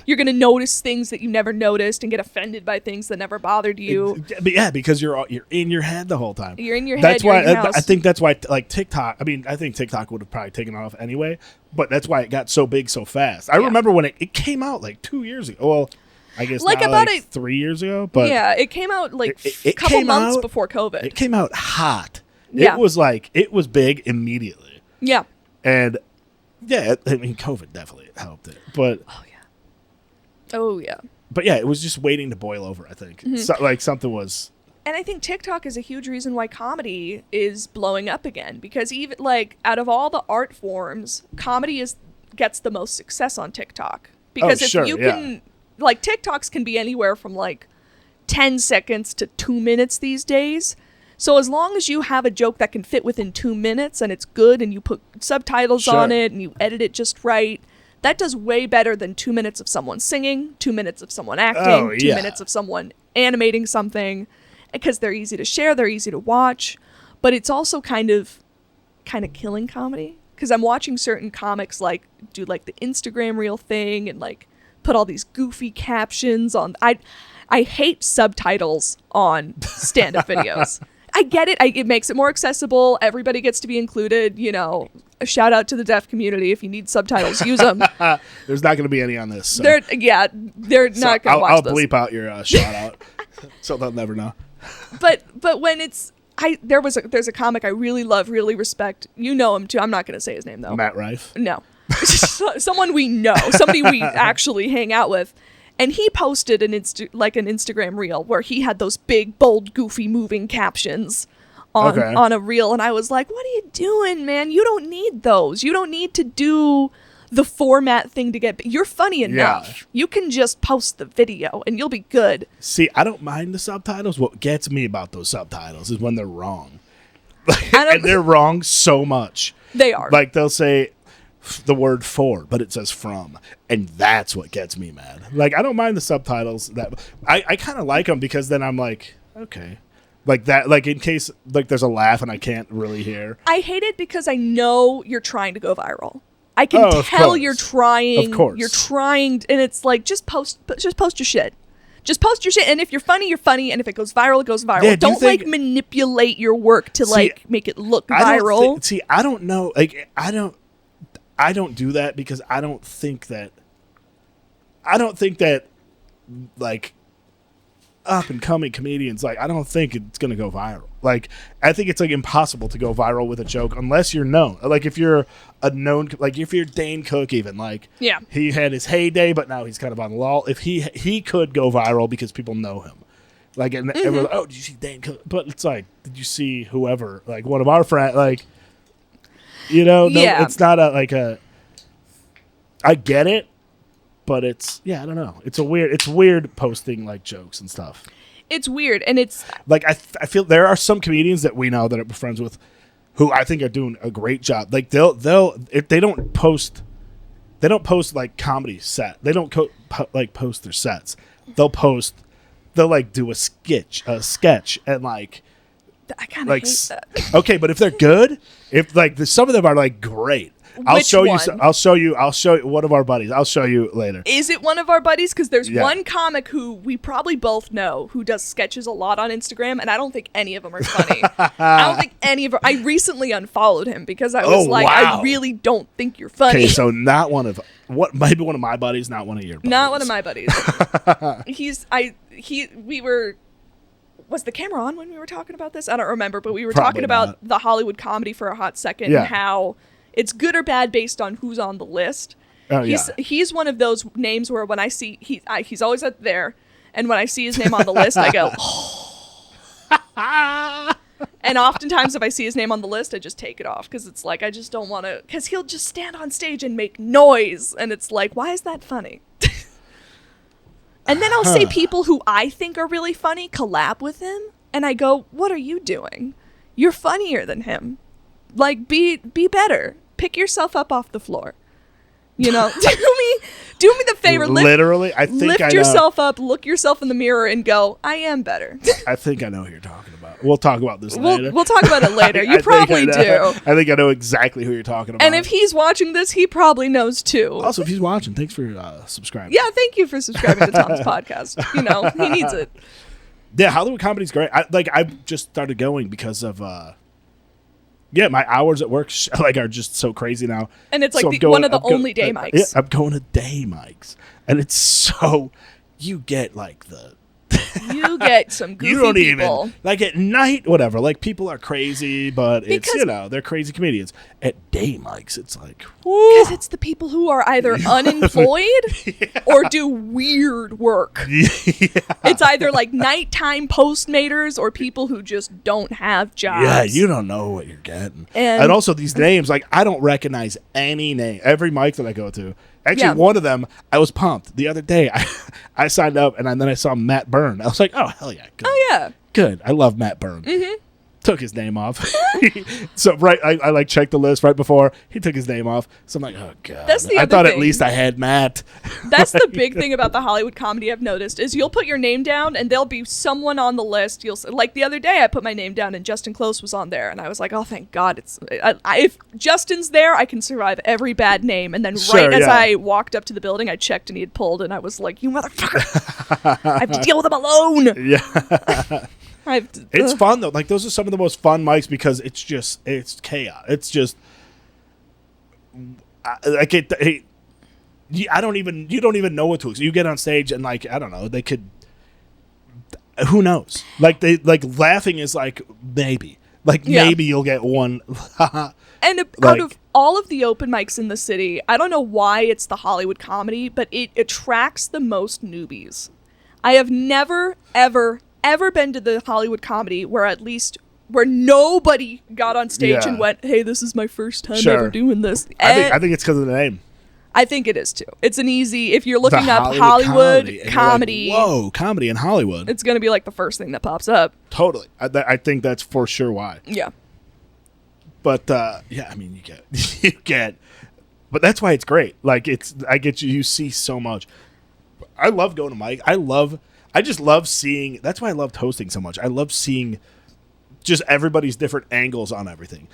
gonna notice things that you never noticed and get offended by things that never bothered you. But yeah, because you're in your head the whole time. You're in your head. That's why in your house. I think that's why like TikTok. I mean, I think TikTok would have probably taken off anyway. But that's why it got so big so fast. I remember when it came out like 2 years ago. Well, I guess like now, about 3 years ago. But yeah, it came out like it couple came months out, before COVID. It came out hot. Yeah. It was big immediately. Yeah. And yeah, I mean, COVID definitely helped it. But oh yeah. But yeah, it was just waiting to boil over. I think like something was. And I think TikTok is a huge reason why comedy is blowing up again, because even like out of all the art forms, comedy gets the most success on TikTok. Because can like TikToks can be anywhere from like 10 seconds to 2 minutes these days. So as long as you have a joke that can fit within 2 minutes and it's good and you put subtitles on it and you edit it just right, that does way better than 2 minutes of someone singing, 2 minutes of someone acting, 2 minutes of someone animating something. Because they're easy to share, they're easy to watch, but it's also kind of killing comedy. Because I'm watching certain comics like do like the Instagram reel thing and like put all these goofy captions on. I hate subtitles on stand-up videos. I get it. It makes it more accessible. Everybody gets to be included. You know, a shout out to the deaf community. If you need subtitles, use them. There's not going to be any on this. So. They're not going to watch I'll this. bleep out your shout out, so they'll never know. But when it's there's a comic I really love, really respect. You know him too. I'm not going to say his name though. Matt Rife? No. Someone we know, somebody we actually hang out with. And he posted an Instagram reel where he had those big, bold, goofy, moving captions on a reel. And I was like, what are you doing, man? You don't need those. You don't need to do the format thing to get... You're funny enough. Yeah. You can just post the video and you'll be good. See, I don't mind the subtitles. What gets me about those subtitles is when they're wrong. And they're wrong so much. They are. Like, they'll say the word for, but it says from. And that's what gets me mad. Like, I don't mind the subtitles. I kind of like them because then I'm like, okay. Like that, like in case like there's a laugh and I can't really hear. I hate it because I know you're trying to go viral. I can tell you're trying. Of course. You're trying, and it's like just post your shit. Just post your shit, and if you're funny, you're funny, and if it goes viral, it goes viral. Yeah, don't like manipulate your work to like make it look viral. I don't know. Like I don't do that because I don't think that like up and coming comedians, like I don't think it's gonna go viral. Like I think it's like impossible to go viral with a joke unless you're known. Like if you're a known, like if you're Dane Cook, even like he had his heyday, but now he's kind of on lull. If he could go viral because people know him. Like and everyone's like, oh, did you see Dane Cook? But it's like, did you see whoever? Like one of our friends, like it's not I get it. But it's I don't know. It's weird posting like jokes and stuff. It's weird, and it's like I feel there are some comedians that we know that are friends with, who I think are doing a great job. Like they'll if they don't post like comedy set. They don't post their sets. They'll like do a sketch and like. I kind of hate that. Okay, but if they're good, if like some of them are like great. I'll show you one of our buddies. I'll show you later. Is it one of our buddies? Because there's one comic who we probably both know who does sketches a lot on Instagram, and I don't think any of them are funny. I don't think any of them. I recently unfollowed him because I was I really don't think you're funny. Okay, so not one of maybe one of my buddies, not one of your buddies. Not one of my buddies. Was the camera on when we were talking about this? I don't remember, but we were talking about the Hollywood comedy for a hot second and how it's good or bad based on who's on the list. Oh, he's one of those names where when I see he's always up there, and when I see his name on the list, I go, oh. And oftentimes if I see his name on the list, I just take it off because it's like I just don't want to, because he'll just stand on stage and make noise, and it's like, why is that funny? And then I'll say people who I think are really funny collab with him, and I go, what are you doing? You're funnier than him. Like, be better. Pick yourself up off the floor. You know, do favor. Literally, I think lift I know. yourself up, look yourself in the mirror, and go, I am better. I think I know who you're talking about. We'll talk about this later. We'll talk about it later. You I probably think I know. do. I think I know exactly who you're talking about. And if he's watching this, he probably knows too. Also, if he's watching, thanks for subscribing. Yeah, thank you for subscribing to Tom's podcast. You know, he needs it. Yeah, Hollywood comedy's great. I just started going because of my hours at work are just so crazy now. And it's like So one of the only day mics. Yeah, I'm going to day mics, and it's so you get like the. You get some goofy You don't people. even like at night, whatever. Like people are crazy, but Because- it's they're crazy comedians. At day mics, it's like Because it's the people who are either unemployed or do weird work. It's either like nighttime postmaters or people who just don't have jobs. yeah, you don't know what you're getting. And- And also these names, like I don't recognize any name. Every mic that I go to. Actually, Yeah. one of them, I was pumped. The other day, I signed up, and then I saw Matt Byrne. I was like, oh, hell yeah. Good. Oh, yeah. Good. I love Matt Byrne. Mm-hmm. Took his name off. So, I like checked the list right before. He took his name off. So, I'm like, oh, God. That's the I other thought at thing. least I had Matt. That's the big thing about the Hollywood comedy I've noticed is you'll put your name down and there'll be someone on the list. Like the other day I put my name down and Justin Close was on there and I was like, oh, thank God. If Justin's there, I can survive every bad name. And then Sure, as yeah. I walked up to the building, I checked and he had pulled and I was like, you motherfucker. I have to deal with him alone. Yeah. It's fun, though. Like, those are some of the most fun mics because it's chaos. It's just, you don't even know what to expect. You get on stage and, like, I don't know, they could, who knows? Like, laughing is like, maybe. Like, Yeah. maybe you'll get one. And out of all of the open mics in the city, I don't know why it's the Hollywood comedy, but it attracts the most newbies. I have never, ever been to the Hollywood comedy where nobody got on stage and went, hey, this is my first time Sure. ever doing this. I think it's because of the name. I think it is too. It's an easy, if you're looking The up Hollywood and you're like, comedy, whoa, comedy in Hollywood. it's going to be like the first thing that pops up. Totally. I think that's for sure why. Yeah. But yeah, I mean, you get, but that's why it's great. Like you see so much. I love going to Mike. I just love seeing. That's why I loved hosting so much. I love seeing just everybody's different angles on everything.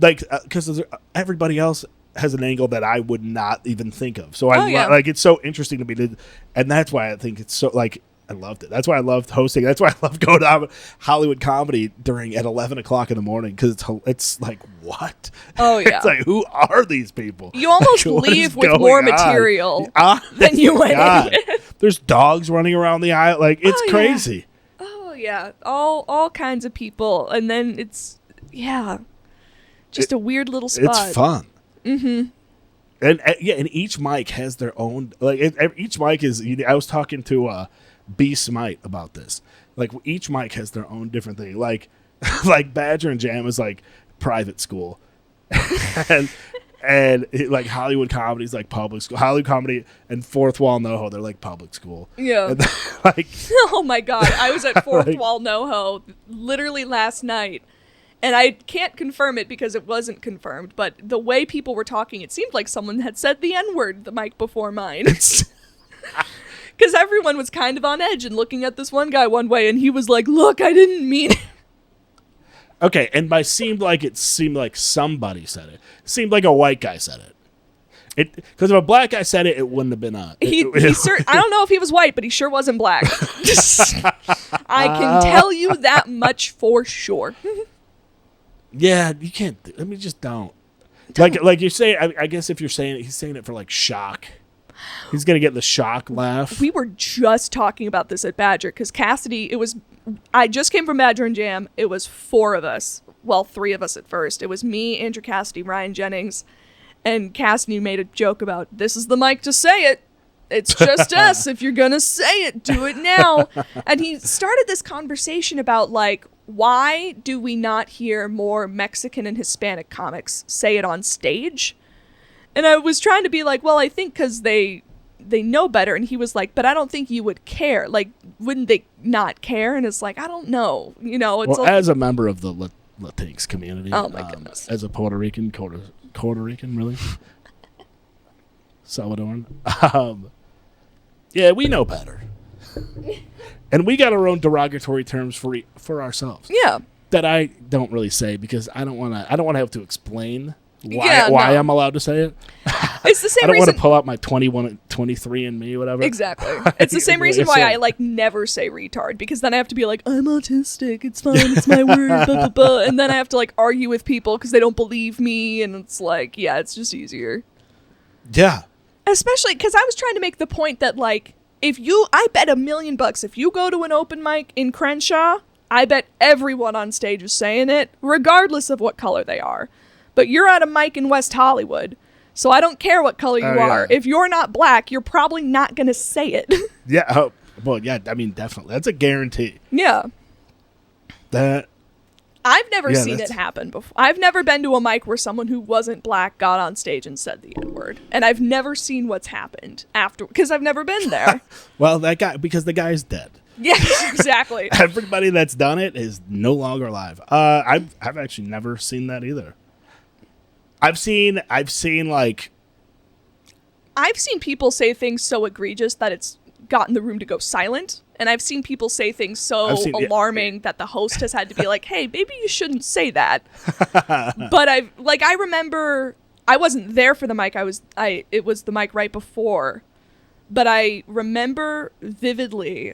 Like because everybody else has an angle that I would not even think of. So like it's so interesting to me, and that's why I think it's so like. I loved it. That's why I loved hosting. That's why I love going to Hollywood comedy at 11 o'clock in the morning because it's like what? Oh yeah. It's like who are these people? You almost Like, what leave is with going more on? material Honest than you went God. in with. There's dogs running around the aisle. Like it's Oh, yeah. crazy. Oh yeah, all kinds of people, and then it's just a weird little spot. It's fun. Mm-hmm. And each mic has their own. Like each mic is. I was talking to B Smite about this. Like each mic has their own different thing. Like Badger and Jam is like private school, and like Hollywood comedy is like public school. Hollywood comedy and Fourth Wall NoHo, they're like public school. Yeah. And like Oh my God, I was at Fourth Like- Wall NoHo literally last night, and I can't confirm it because it wasn't confirmed. But the way people were talking, it seemed like someone had said the N-word the mic before mine. Because everyone was kind of on edge and looking at this one guy one way, and he was like, look, I didn't mean it. okay, and by seemed like somebody said it. Seemed like a white guy said it. Because if a black guy said it, it wouldn't have been on. I don't know if he was white, but he sure wasn't black. I can tell you that much for sure. Yeah, you can't. I mean, just don't. Like you say. I guess if you're saying it, he's saying it for like shock. He's gonna get the shock laugh. We were just talking about this at Badger because Cassidy. I just came from Badger and Jam. It was 4 of us. Well, 3 of us at first. It was me, Andrew Cassidy, Ryan Jennings, and Cassidy made a joke about this is the mic to say it. It's just us. If you're gonna say it, do it now. And he started this conversation about like, why do we not hear more Mexican and Hispanic comics say it on stage? And I was trying to be like, well, I think because they know better. And he was like, but I don't think you would care. Like, wouldn't they not care? And it's like, I don't know. You know, it's as a member of the Latinx community. Oh, my goodness. As a Puerto Rican, really? Salvadoran. Yeah, we know better. And we got our own derogatory terms for ourselves. Yeah. That I don't really say because I don't want to have to explain why I'm allowed to say it. It's the same I don't reason. want to pull out my 23 and me, whatever. Exactly. It's the same reason why I like never say retard, because then I have to be like, I'm autistic. It's fine. It's my word. Blah, blah, blah. And then I have to like argue with people because they don't believe me. And it's like, yeah, it's just easier. Yeah. Especially because I was trying to make the point that like, I bet $1 million if you go to an open mic in Crenshaw, I bet everyone on stage is saying it, regardless of what color they are. But you're at a mic in West Hollywood, so I don't care what color you are. If you're not black, you're probably not going to say it. Yeah. Oh, well, yeah, I mean, definitely. That's a guarantee. Yeah. That. I've never seen it happen before. I've never been to a mic where someone who wasn't black got on stage and said the N-word. And I've never seen what's happened after, because I've never been there. Well, because the guy's dead. Yeah, exactly. Everybody that's done it is no longer alive. I've actually never seen that either. I've seen people say things so egregious that it's gotten the room to go silent. And I've seen people say things so alarming that the host has had to be like, hey, maybe you shouldn't say that. But I remember, I wasn't there for the mic. It was the mic right before. But I remember vividly,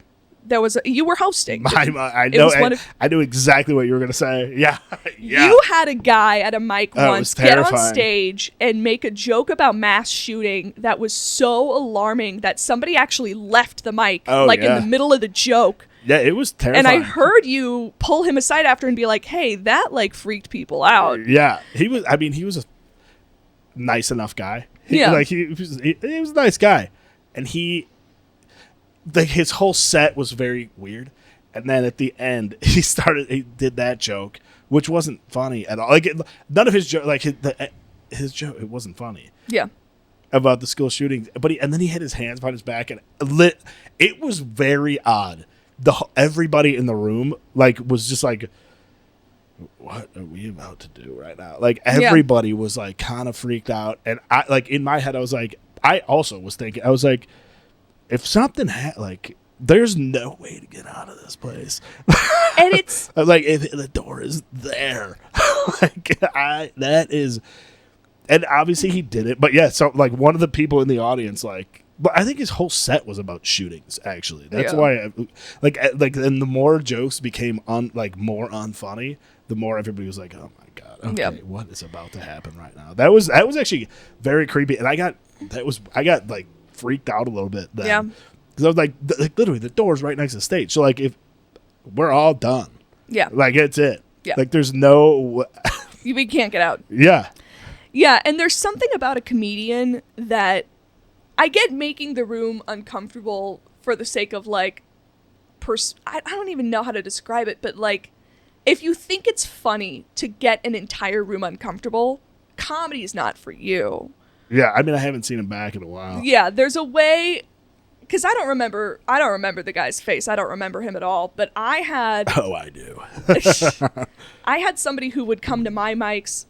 you were hosting. I know. I knew exactly what you were going to say. Yeah. Yeah. You had a guy at a mic once get on terrifying. stage and make a joke about mass shooting that was so alarming that somebody actually left the mic in the middle of the joke. Yeah, it was terrifying. And I heard you pull him aside after and be like, hey, that like freaked people out. Yeah. He was a nice enough guy. He was a nice guy. And his whole set was very weird, and then at the end he did that joke, which wasn't funny at all. Like none of his joke, like his joke, it wasn't funny. Yeah, about the school shooting, but then he had his hands behind his back, and it was very odd. Everybody in the room was just like, what are we about to do right now? Like everybody was like kind of freaked out, and I in my head I was like, I also was thinking, I was like, if something there's no way to get out of this place. And it's like, if the door is there, that is, and obviously he did it. But yeah, so like one of the people in the audience, but I think his whole set was about shootings. Actually, that's why, and the more jokes became more unfunny, the more everybody was like, oh my god, okay, what is about to happen right now? That was actually very creepy, and I got freaked out a little bit then. Yeah, because I was like literally the door's right next to the stage, so if we're all done, it's it, there's no we can't get out. And there's something about a comedian that I get making the room uncomfortable for the sake of I don't even know how to describe it, but if you think it's funny to get an entire room uncomfortable, comedy is not for you. Yeah, I mean, I haven't seen him back in a while. Yeah, there's a way, because I don't remember the guy's face. I don't remember him at all. But I had. Oh, I do. I had somebody who would come to my mics,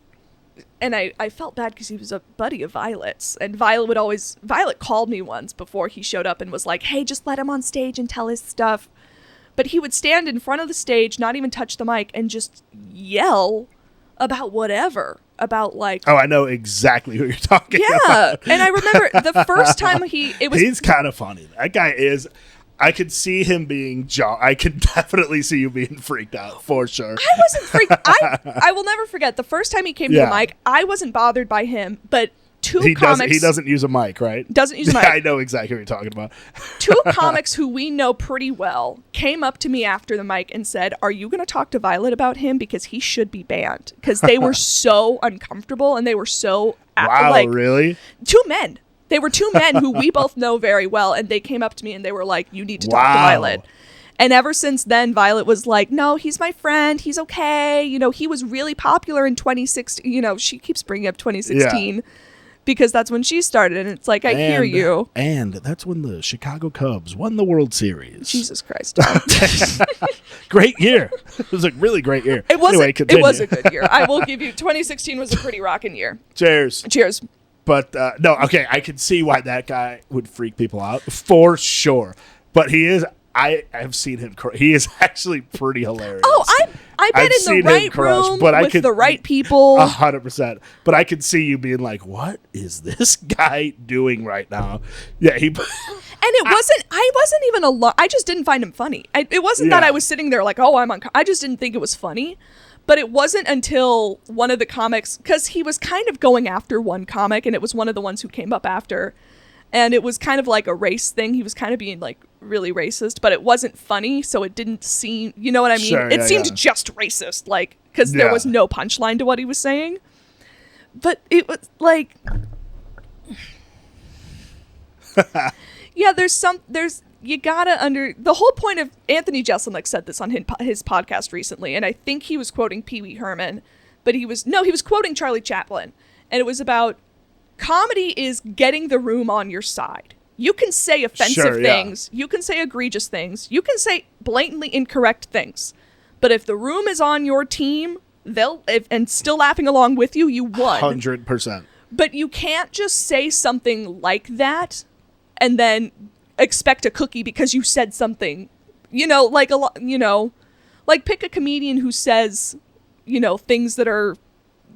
and I felt bad because he was a buddy of Violet's, and Violet called me once before he showed up and was like, "Hey, just let him on stage and tell his stuff." But he would stand in front of the stage, not even touch the mic, and just yell about whatever. About oh, I know exactly who you're talking about. Yeah, and I remember the first time he's kind of funny. That guy is. I could see him being I could definitely see you being freaked out for sure. I wasn't freaked. I will never forget the first time he came to the mic. I wasn't bothered by him, but two comics. He doesn't use a mic, right? Doesn't use a mic. I know exactly what you're talking about. Two comics who we know pretty well came up to me after the mic and said, "Are you going to talk to Violet about him because he should be banned?" Because they were so uncomfortable and they were so wow, really? Two men. They were two men who we both know very well, and they came up to me and they were like, "You need to talk to Violet." And ever since then, Violet was like, "No, he's my friend. He's okay. He was really popular in 2016." She keeps bringing up 2016. Yeah. Because that's when she started, and it's like, I hear you. And that's when the Chicago Cubs won the World Series. Jesus Christ. Great year. It was a really great year. It was a good year. I will give you, 2016 was a pretty rocking year. Cheers. Cheers. But no, okay, I can see why that guy would freak people out for sure. But I have seen him. He is actually pretty hilarious. Oh, I bet in the right room with the right people. 100%. But I could see you being like, "What is this guy doing right now?" Yeah, he. And I wasn't even alone. I just didn't find him funny. It wasn't that I was sitting there like, oh, I just didn't think it was funny. But it wasn't until one of the comics, because he was kind of going after one comic, and it was one of the ones who came up after. And it was kind of like a race thing. He was kind of being like really racist, but it wasn't funny. So it didn't seem, you know what I mean? Sure, it seemed just racist, like, because there was no punchline to what he was saying. But it was like, yeah, you gotta the whole point of Anthony Jeselnik said this on his podcast recently, and I think he was quoting Pee Wee Herman, but he was quoting Charlie Chaplin, and it was about comedy is getting the room on your side. You can say offensive things, you can say egregious things, you can say blatantly incorrect things, but if the room is on your team, and still laughing along with you, you won. 100%. But you can't just say something like that and then expect a cookie because you said something, like like pick a comedian who says, things that are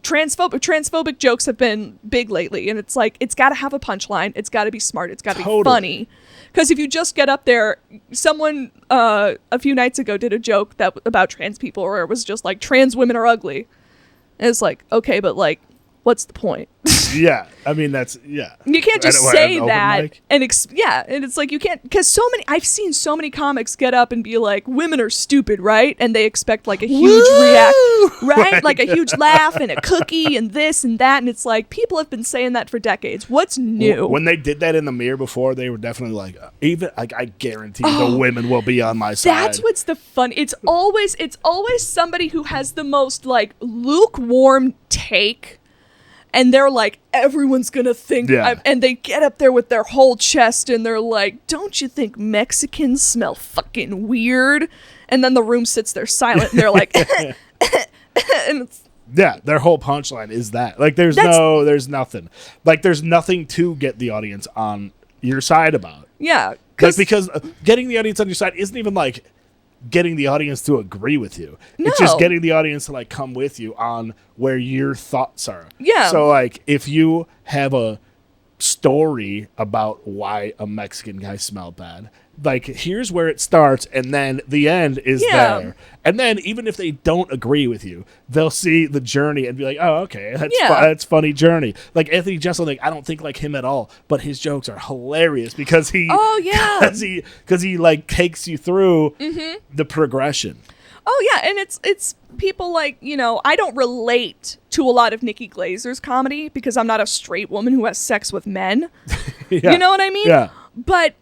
transphobic jokes have been big lately, and it's like, it's got to have a punchline, it's got to be smart, it's got to be funny. Because if you just get up there, someone a few nights ago did a joke about trans people where it was just like, trans women are ugly, and it's like, okay, but like, what's the point? Yeah, I mean, that's, yeah. You can't just say that and and it's like, you can't, because I've seen so many comics get up and be like, women are stupid, right? And they expect like a huge right? Like a huge laugh and a cookie and this and that, and it's like, people have been saying that for decades. What's new? When they did that in the mirror before, they were definitely like, even like, I guarantee the women will be on my side. That's what's the fun. It's always somebody who has the most like lukewarm take. And they're like, everyone's going to think, and they get up there with their whole chest, and they're like, don't you think Mexicans smell fucking weird? And then the room sits there silent, and they're like, and it's, yeah, their whole punchline is that. Like, there's nothing. Like, there's nothing to get the audience on your side about. Yeah. Like, because getting the audience on your side isn't even like getting the audience to agree with you. No. It's just getting the audience to like come with you on where your thoughts are. Yeah. So like, if you have a story about why a Mexican guy smelled bad, like, here's where it starts, and then the end is there. And then even if they don't agree with you, they'll see the journey and be like, oh, okay, that's funny journey. Like Anthony Jeselnik, I don't think like him at all, but his jokes are hilarious because he like takes you through the progression. Oh yeah, and it's people like, I don't relate to a lot of Nikki Glazer's comedy because I'm not a straight woman who has sex with men. You know what I mean? Yeah. But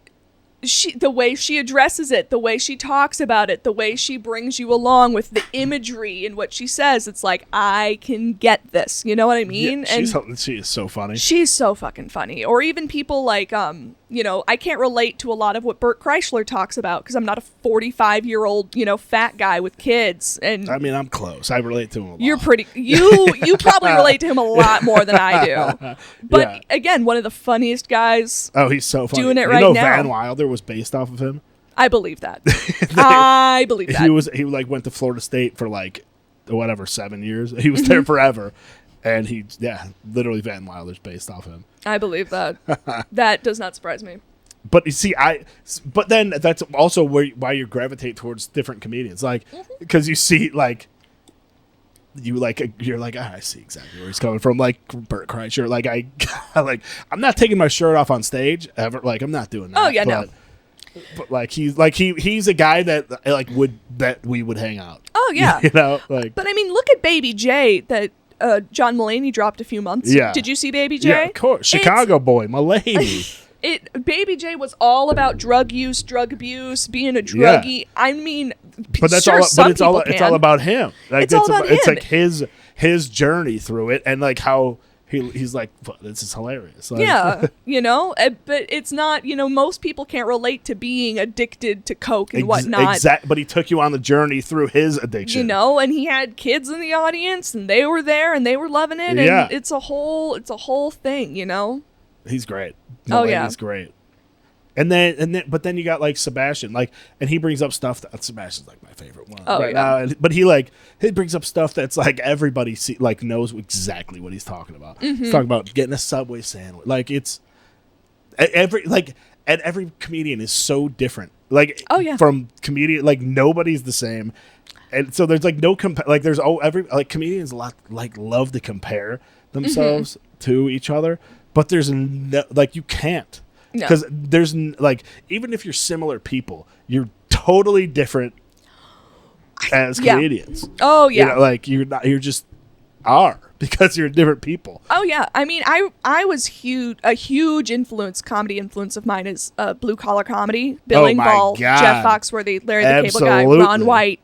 the way she addresses it, the way she talks about it, the way she brings you along with the imagery and what she says, it's like, I can get this. You know what I mean? Yeah, she is so funny. She's so fucking funny. Or even people like, I can't relate to a lot of what Bert Kreischer talks about because I'm not a 45-year-old, fat guy with kids. And I mean, I'm close. I relate to him a lot. You're pretty. You probably relate to him a lot more than I do. But again, one of the funniest guys. Oh, he's so funny. Doing it right now. Van Wilder was based off of him. I believe that. I believe that. He like went to Florida State for like 7 years. He was there forever. And literally Van Wilder's based off him. I believe that. That does not surprise me. But you see, but then that's also why you gravitate towards different comedians, like, because you see, like, you're like, I see exactly where he's coming from, like Bert Kreischer. Like, I'm not taking my shirt off on stage ever. Like, I'm not doing that. Oh yeah, no. But he's a guy that we would hang out. Oh yeah, like. But I mean, look at Baby J that John Mulaney dropped a few months. Yeah. Did you see Baby J? Yeah, of course. Chicago boy, Mulaney. Baby J was all about drug use, drug abuse, being a druggie. Yeah. I mean, but that's sure, all. But it's all. Can. It's all about him. Like, it's all about him. It's like his journey through it, and like how he's like, this is hilarious. Like, Yeah, but it's not, most people can't relate to being addicted to coke and whatnot. But he took you on the journey through his addiction. And he had kids in the audience, and they were there, and they were loving it, and it's a whole thing, He's great. He's great. And then you got like Sebastian, and he brings up stuff that Sebastian's like my favorite one now. But he brings up stuff that's like everybody knows exactly what he's talking about. He's talking about getting a Subway sandwich. Like it's every comedian is so different. From comedian, nobody's the same. And so there's no comedians a lot love to compare themselves to each other, but there's you can't. Because there's even if you're similar people, you're totally different as comedians. Oh yeah, you're not. You're just are because you're different people. Oh yeah, I mean, I was a huge comedy influence of mine is blue collar comedy. Bill Engvall, Jeff Foxworthy, Larry the Cable Guy, Ron White.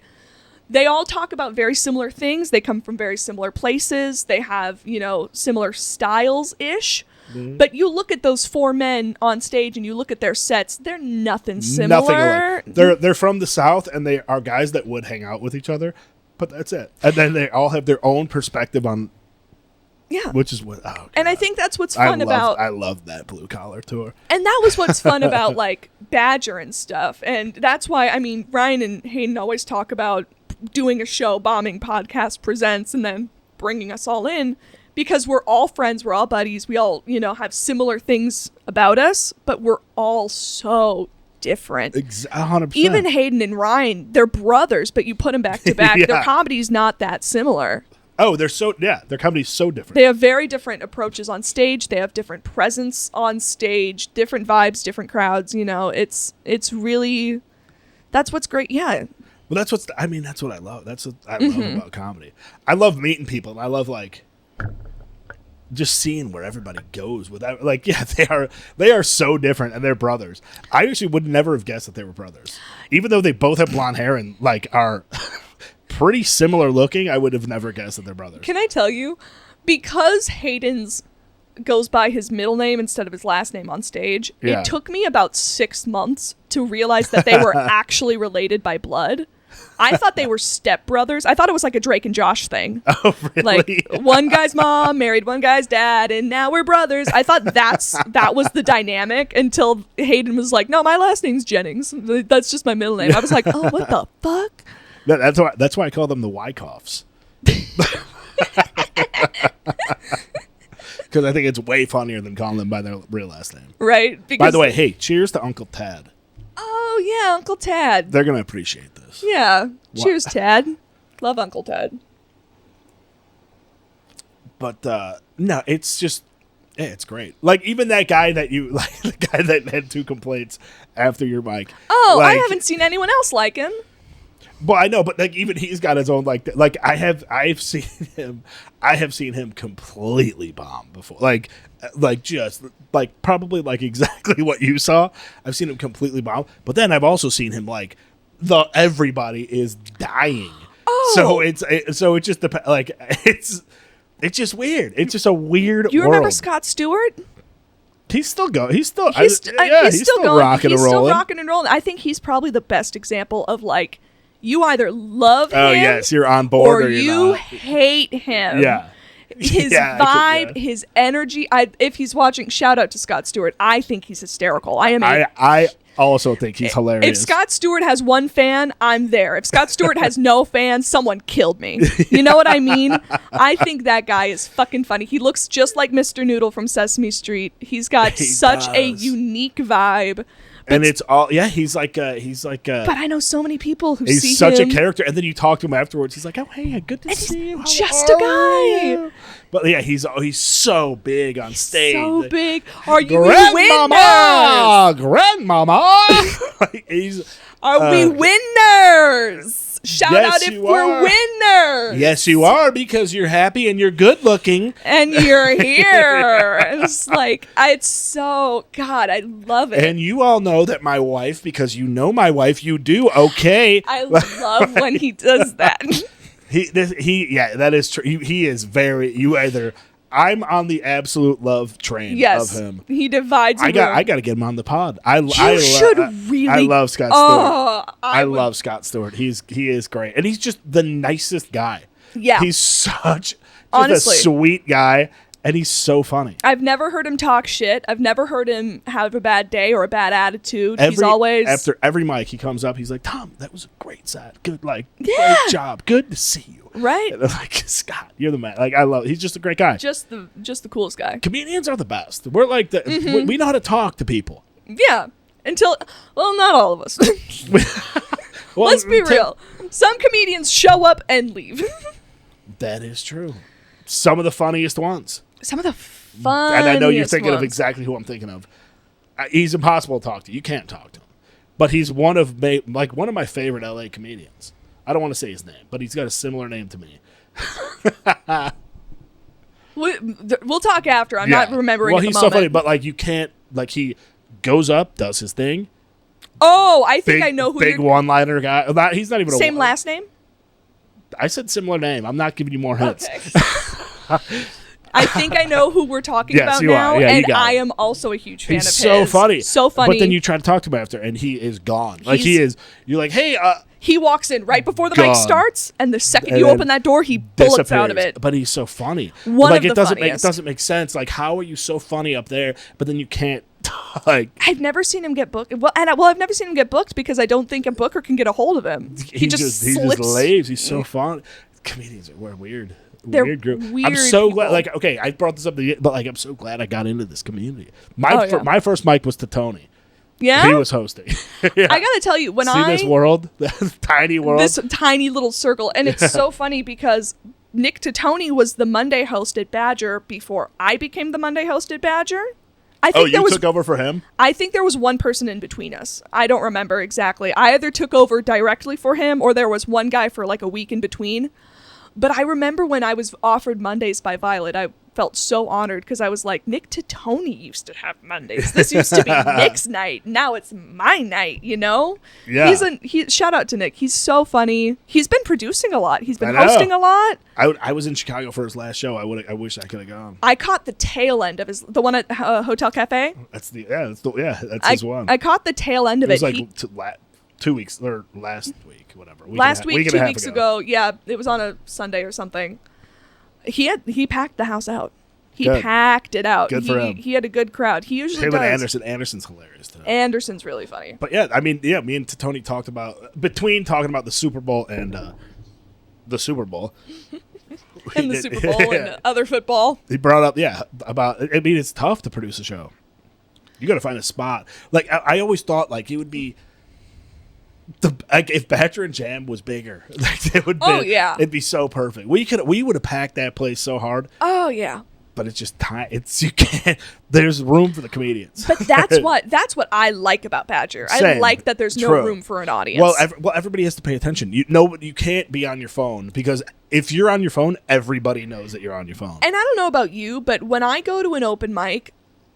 They all talk about very similar things. They come from very similar places. They have similar styles ish. Mm-hmm. But you look at those four men on stage and you look at their sets, they're nothing similar. They're from the South, and they are guys that would hang out with each other, but that's it. And then they all have their own perspective on which is what and I think that's what's fun about I love that blue collar tour. And that was what's fun about Badger and stuff. And that's why Ryan and Hayden always talk about doing a show, Bombing Podcast Presents, and then bringing us all in. Because we're all friends, we're all buddies, we all, have similar things about us, but we're all so different. 100%. Even Hayden and Ryan, they're brothers, but you put them back to back. Their comedy's not that similar. Oh, their comedy's so different. They have very different approaches on stage. They have different presence on stage, different vibes, different crowds. It's really, that's what's great. Yeah. Well, that's what I love. That's what I love about comedy. I love meeting people, and I love just seeing where everybody goes without they are so different, and they're brothers. I actually would never have guessed that they were brothers, even though they both have blonde hair and are pretty similar looking. I would have never guessed that they're brothers. Can I tell you, because Hayden's goes by his middle name instead of his last name on stage, it took me about 6 months to realize that they were actually related by blood. I thought they were stepbrothers. I thought it was like a Drake and Josh thing. Oh, really? One guy's mom married one guy's dad, and now we're brothers. I thought that was the dynamic until Hayden was like, "No, my last name's Jennings. That's just my middle name." I was like, "Oh, what the fuck?" That's why I call them the Wyckoffs. Because I think it's way funnier than calling them by their real last name. Right. By the way, hey, cheers to Uncle Tad. Oh, yeah, Uncle Tad. They're going to appreciate this. Yeah. Cheers, Tad. Love Uncle Tad. But, no, it's just, it's great. Even that guy that the guy that had 2 complaints after your mic. Oh, I haven't seen anyone else like him. Well, I know, but even he's got his own I have seen him completely bomb before. Probably exactly what you saw. I've seen him completely bomb, but then I've also seen him everybody is dying. Oh, so it's just it's just weird. It's just a weird. You world. remember Scott Stewart? He's still going. He's still going. He's still rocking and rolling. I think he's probably the best example of you either love him. Oh yes, you're on board, or you're you not. hate him. Yeah. His vibe, his energy. If he's watching, shout out to Scott Stewart. I think he's hysterical. I also think he's hilarious. If Scott Stewart has one fan, I'm there. If Scott Stewart has no fans, someone killed me. You know what I mean? I think that guy is fucking funny. He looks just like Mr. Noodle from Sesame Street. He's got such a unique vibe. And it's all he's like but I know so many people who he's see such him. a character, and then you talk to him afterwards, he's like, "Oh hey, good to see you." Just a guy. But yeah, he's so big on stage. So big. Are you Grandmama? winners? Grandmama. Are we winners? Shout out if we're winners. Yes, you are, because you're happy and you're good looking. And you're here. It's so, God, I love it. And you all know that my wife, because you know my wife, you do okay. I love when he does that. That is true. He is very, you either I'm on the absolute love train of him. He divides. I got to get him on the pod. I really. love Scott Stewart. I love Scott Stewart. He is great, and he's just the nicest guy. Yeah, he's such honestly a sweet guy, and he's so funny. I've never heard him talk shit. I've never heard him have a bad day or a bad attitude. He's always after every mic he comes up. He's like, Tom, that was a great set. Good, great job. Good to see you. Right. And I'm like, Scott, you're the man. Like, I love. He's just a great guy. Just the coolest guy. Comedians are the best. We're like we know how to talk to people. Yeah. Not all of us. Let's be real. Some comedians show up and leave. That is true. Some of the funniest ones. Some of the funniest And I know you're thinking ones. of exactly who I'm thinking of. He's impossible to talk to. You can't talk to him. But he's one of my favorite LA comedians. I don't want to say his name, but he's got a similar name to me. We'll talk after. I'm not remembering. Well, he's so funny, but you can't. He goes up, does his thing. Oh, I think I know who. Big one-liner guy. He's not even same last name. I said similar name. I'm not giving you more hints. Okay. I think I know who we're talking about now, and I am also a huge fan of his. He's so funny. So funny. But then you try to talk to him after, and he is gone. You're like, hey. He walks in right before the mic starts, and the second you open that door, he bullets out of it. But he's so funny. It doesn't make sense. Like, how are you so funny up there, but then you can't I've never seen him get booked. I've never seen him get booked because I don't think a booker can get a hold of him. He just leaves. He's so fun. Comedians are weird. They're weird group. Weird I'm so people. glad. I brought this up, but I'm so glad I got into this community. My first mic was to Tony. Yeah, he was hosting. Yeah. I gotta tell you, this world, this tiny world, this tiny little circle, and it's so funny because Nick Tony was the Monday host at Badger before I became the Monday host at Badger. I think you took over for him? I think there was one person in between us. I don't remember exactly. I either took over directly for him or there was one guy for a week in between. But I remember when I was offered Mondays by Violet, I felt so honored because I was like, Nick Tony used to have Mondays. This used to be Nick's night. Now it's my night, you know? Yeah. Shout out to Nick. He's so funny. He's been producing a lot. He's been hosting a lot. I was in Chicago for his last show. I wish I could have gone. I caught the tail end of the one at Hotel Cafe. That's his one. I caught the tail end of it. It was 2 weeks or last week, whatever. 2 weeks ago. Yeah, it was on a Sunday or something. He packed the house out. He packed it out. Good for him. He had a good crowd. He usually does. And Anderson. Anderson's hilarious too. Anderson's really funny. But me and Tony talked about between talking about the Super Bowl and the Super Bowl. And the Super Bowl and other football. He brought up about. I mean, it's tough to produce a show. You got to find a spot. I always thought it would be. If Badger and Jam was bigger, it would. It'd be so perfect. We would have packed that place so hard. Oh yeah. But it's just time. You can't. There's room for the comedians. But that's what I like about Badger. I like that there's no room for an audience. Well, everybody has to pay attention. You can't be on your phone because if you're on your phone, everybody knows that you're on your phone. And I don't know about you, but when I go to an open mic,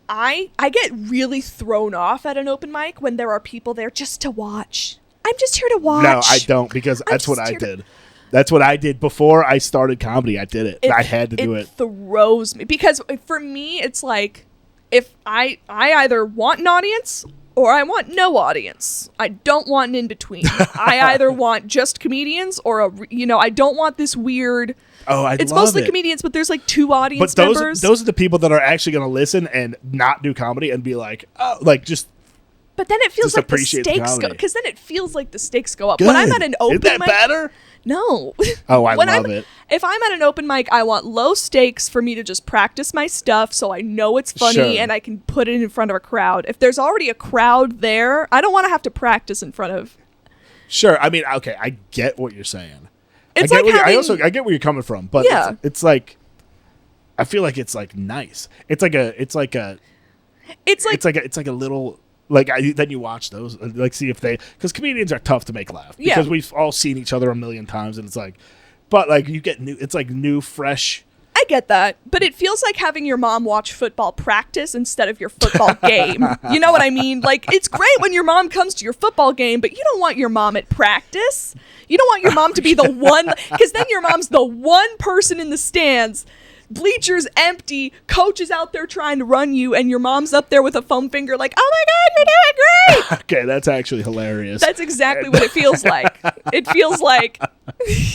I get really thrown off at an open mic when there are people there just to watch. I'm just here to watch. No, I don't because that's what I did. That's what I did before I started comedy. I did it. I had to do it. It throws me because for me, it's like if I either want an audience or I want no audience. I don't want an in between. I either want just comedians or I don't want this weird. Oh, it's mostly comedians, but there's two audience members. Those are the people that are actually going to listen and not do comedy and be like, oh, just. But then it feels like the stakes go because then it feels like the stakes go up. Good. When I'm at an open mic, is that better? No. Oh, I love it. If I'm at an open mic, I want low stakes for me to just practice my stuff so I know it's funny and I can put it in front of a crowd. If there's already a crowd there, I don't want to have to practice in front of. Sure. I mean, okay, I get what you're saying. It's I get where you're coming from, but yeah. It's like I feel like it's nice. It's like a little. Then you watch those, see if because comedians are tough to make laugh because we've all seen each other a million times, and it's but you get new, it's new, fresh. I get that, but it feels like having your mom watch football practice instead of your football game. You know what I mean? It's great when your mom comes to your football game, but you don't want your mom at practice. You don't want your mom to be the one, because then your mom's the one person in the stands bleachers empty, coach is out there trying to run you, and your mom's up there with a foam finger like, oh my God, you're doing great. Okay, that's actually hilarious. That's exactly what it feels like. It feels like,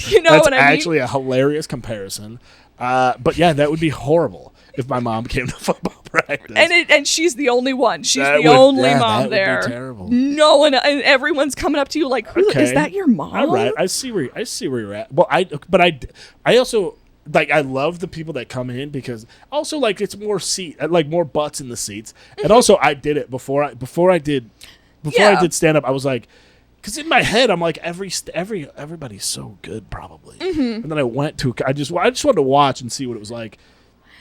you know that's what I mean? actually a hilarious comparison. But yeah, that would be horrible if my mom came to football practice. And she's the only one. She's That the would- only yeah, mom that would be there. terrible. No one, and everyone's coming up to you like, Okay. is that your mom? All right, I see where you're at. Well, I also like, I love the people that come in because also like it's more more butts in the seats. And also I did it before I did stand up. I was like, because in my head I'm like everybody's so good probably. And then I went to I just wanted to watch and see what it was like.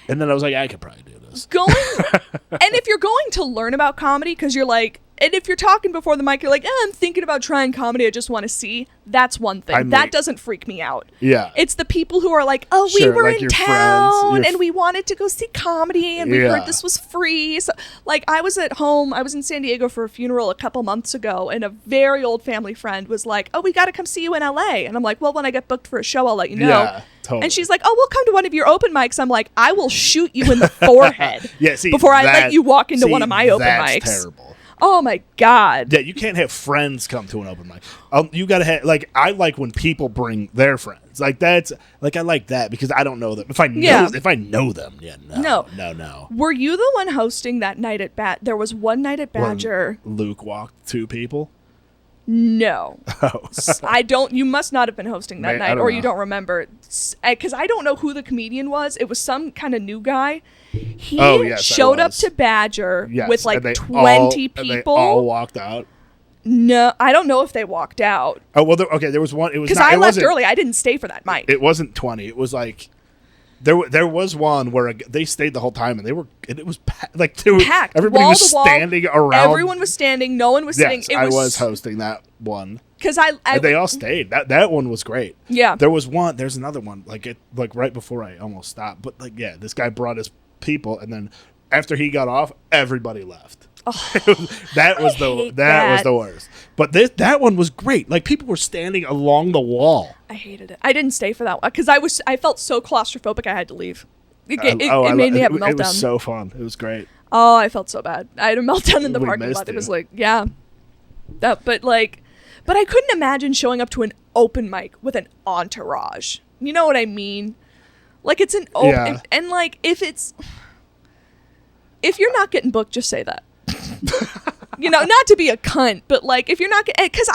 And then I was like, I could probably do this. And if you're going to learn about comedy, because you're like, and if you're talking before the mic, you're like, I'm thinking about trying comedy, I just want to see. That's one thing. That doesn't freak me out. Yeah. It's the people who are like, oh, we Sure, were like in your town friends, and we wanted to go see comedy and we Yeah. heard this was free. So, like, I was at home. I was in San Diego for a funeral a couple months ago, and a very old family friend was like, oh, we got to come see you in LA. And I'm like, well, when I get booked for a show, I'll let you know. Yeah, totally. And she's like, oh, we'll come to one of your open mics. I'm like, I will shoot you in the forehead Yeah, see, before I let you walk into one of my open that's mics. Terrible. Oh my God. Yeah, you can't have friends come to an open mic. You gotta have I like when people bring their friends. Like that's I like that because I don't know them. If I know them, no. Were you the one hosting that night at There was one night at Badger. When Luke walked 2 people. No. Oh. I don't. You must not have been hosting that night, or you know. don't remember. Because I don't know who the comedian was. It was some kind of new guy. He showed up to Badger with like 20 people. And they all walked out. No, I don't know if they walked out. Oh well, there was one. It was because I left early. I didn't stay for that mic. It wasn't 20. It was like. There was one where they stayed the whole time, and it was packed. Everybody wall was to wall. standing around. Everyone was standing. No one was sitting. Yes, I was hosting that one because and they all stayed. That one was great. Yeah, there was one. There's another one like right before I almost stopped. But this guy brought his people, and then after he got off, everybody left. Oh, that was the worst. But that one was great. Like people were standing along the wall. I hated it. I didn't stay for that one because I felt so claustrophobic. I had to leave. It made me have a meltdown. It was so fun. It was great. Oh, I felt so bad. I had a meltdown in the parking lot. It was like, yeah, but I couldn't imagine showing up to an open mic with an entourage. You know what I mean? Like it's an open and like if you're not getting booked, just say that. You know, not to be a cunt, but like if you're not because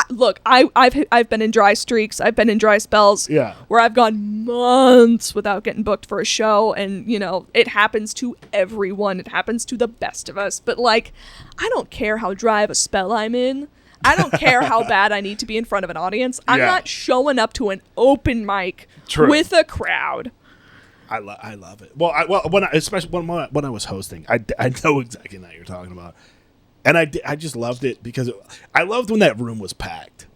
I've been in dry streaks, I've been in dry spells where I've gone months without getting booked for a show, and you know it happens to everyone, it happens to the best of us. But like, I don't care how dry of a spell I'm in. I don't care how bad I need to be in front of an audience. I'm not showing up to an open mic with a crowd. I love it. Especially when I was hosting, I know exactly what you're talking about. And I just loved it because I loved when that room was packed.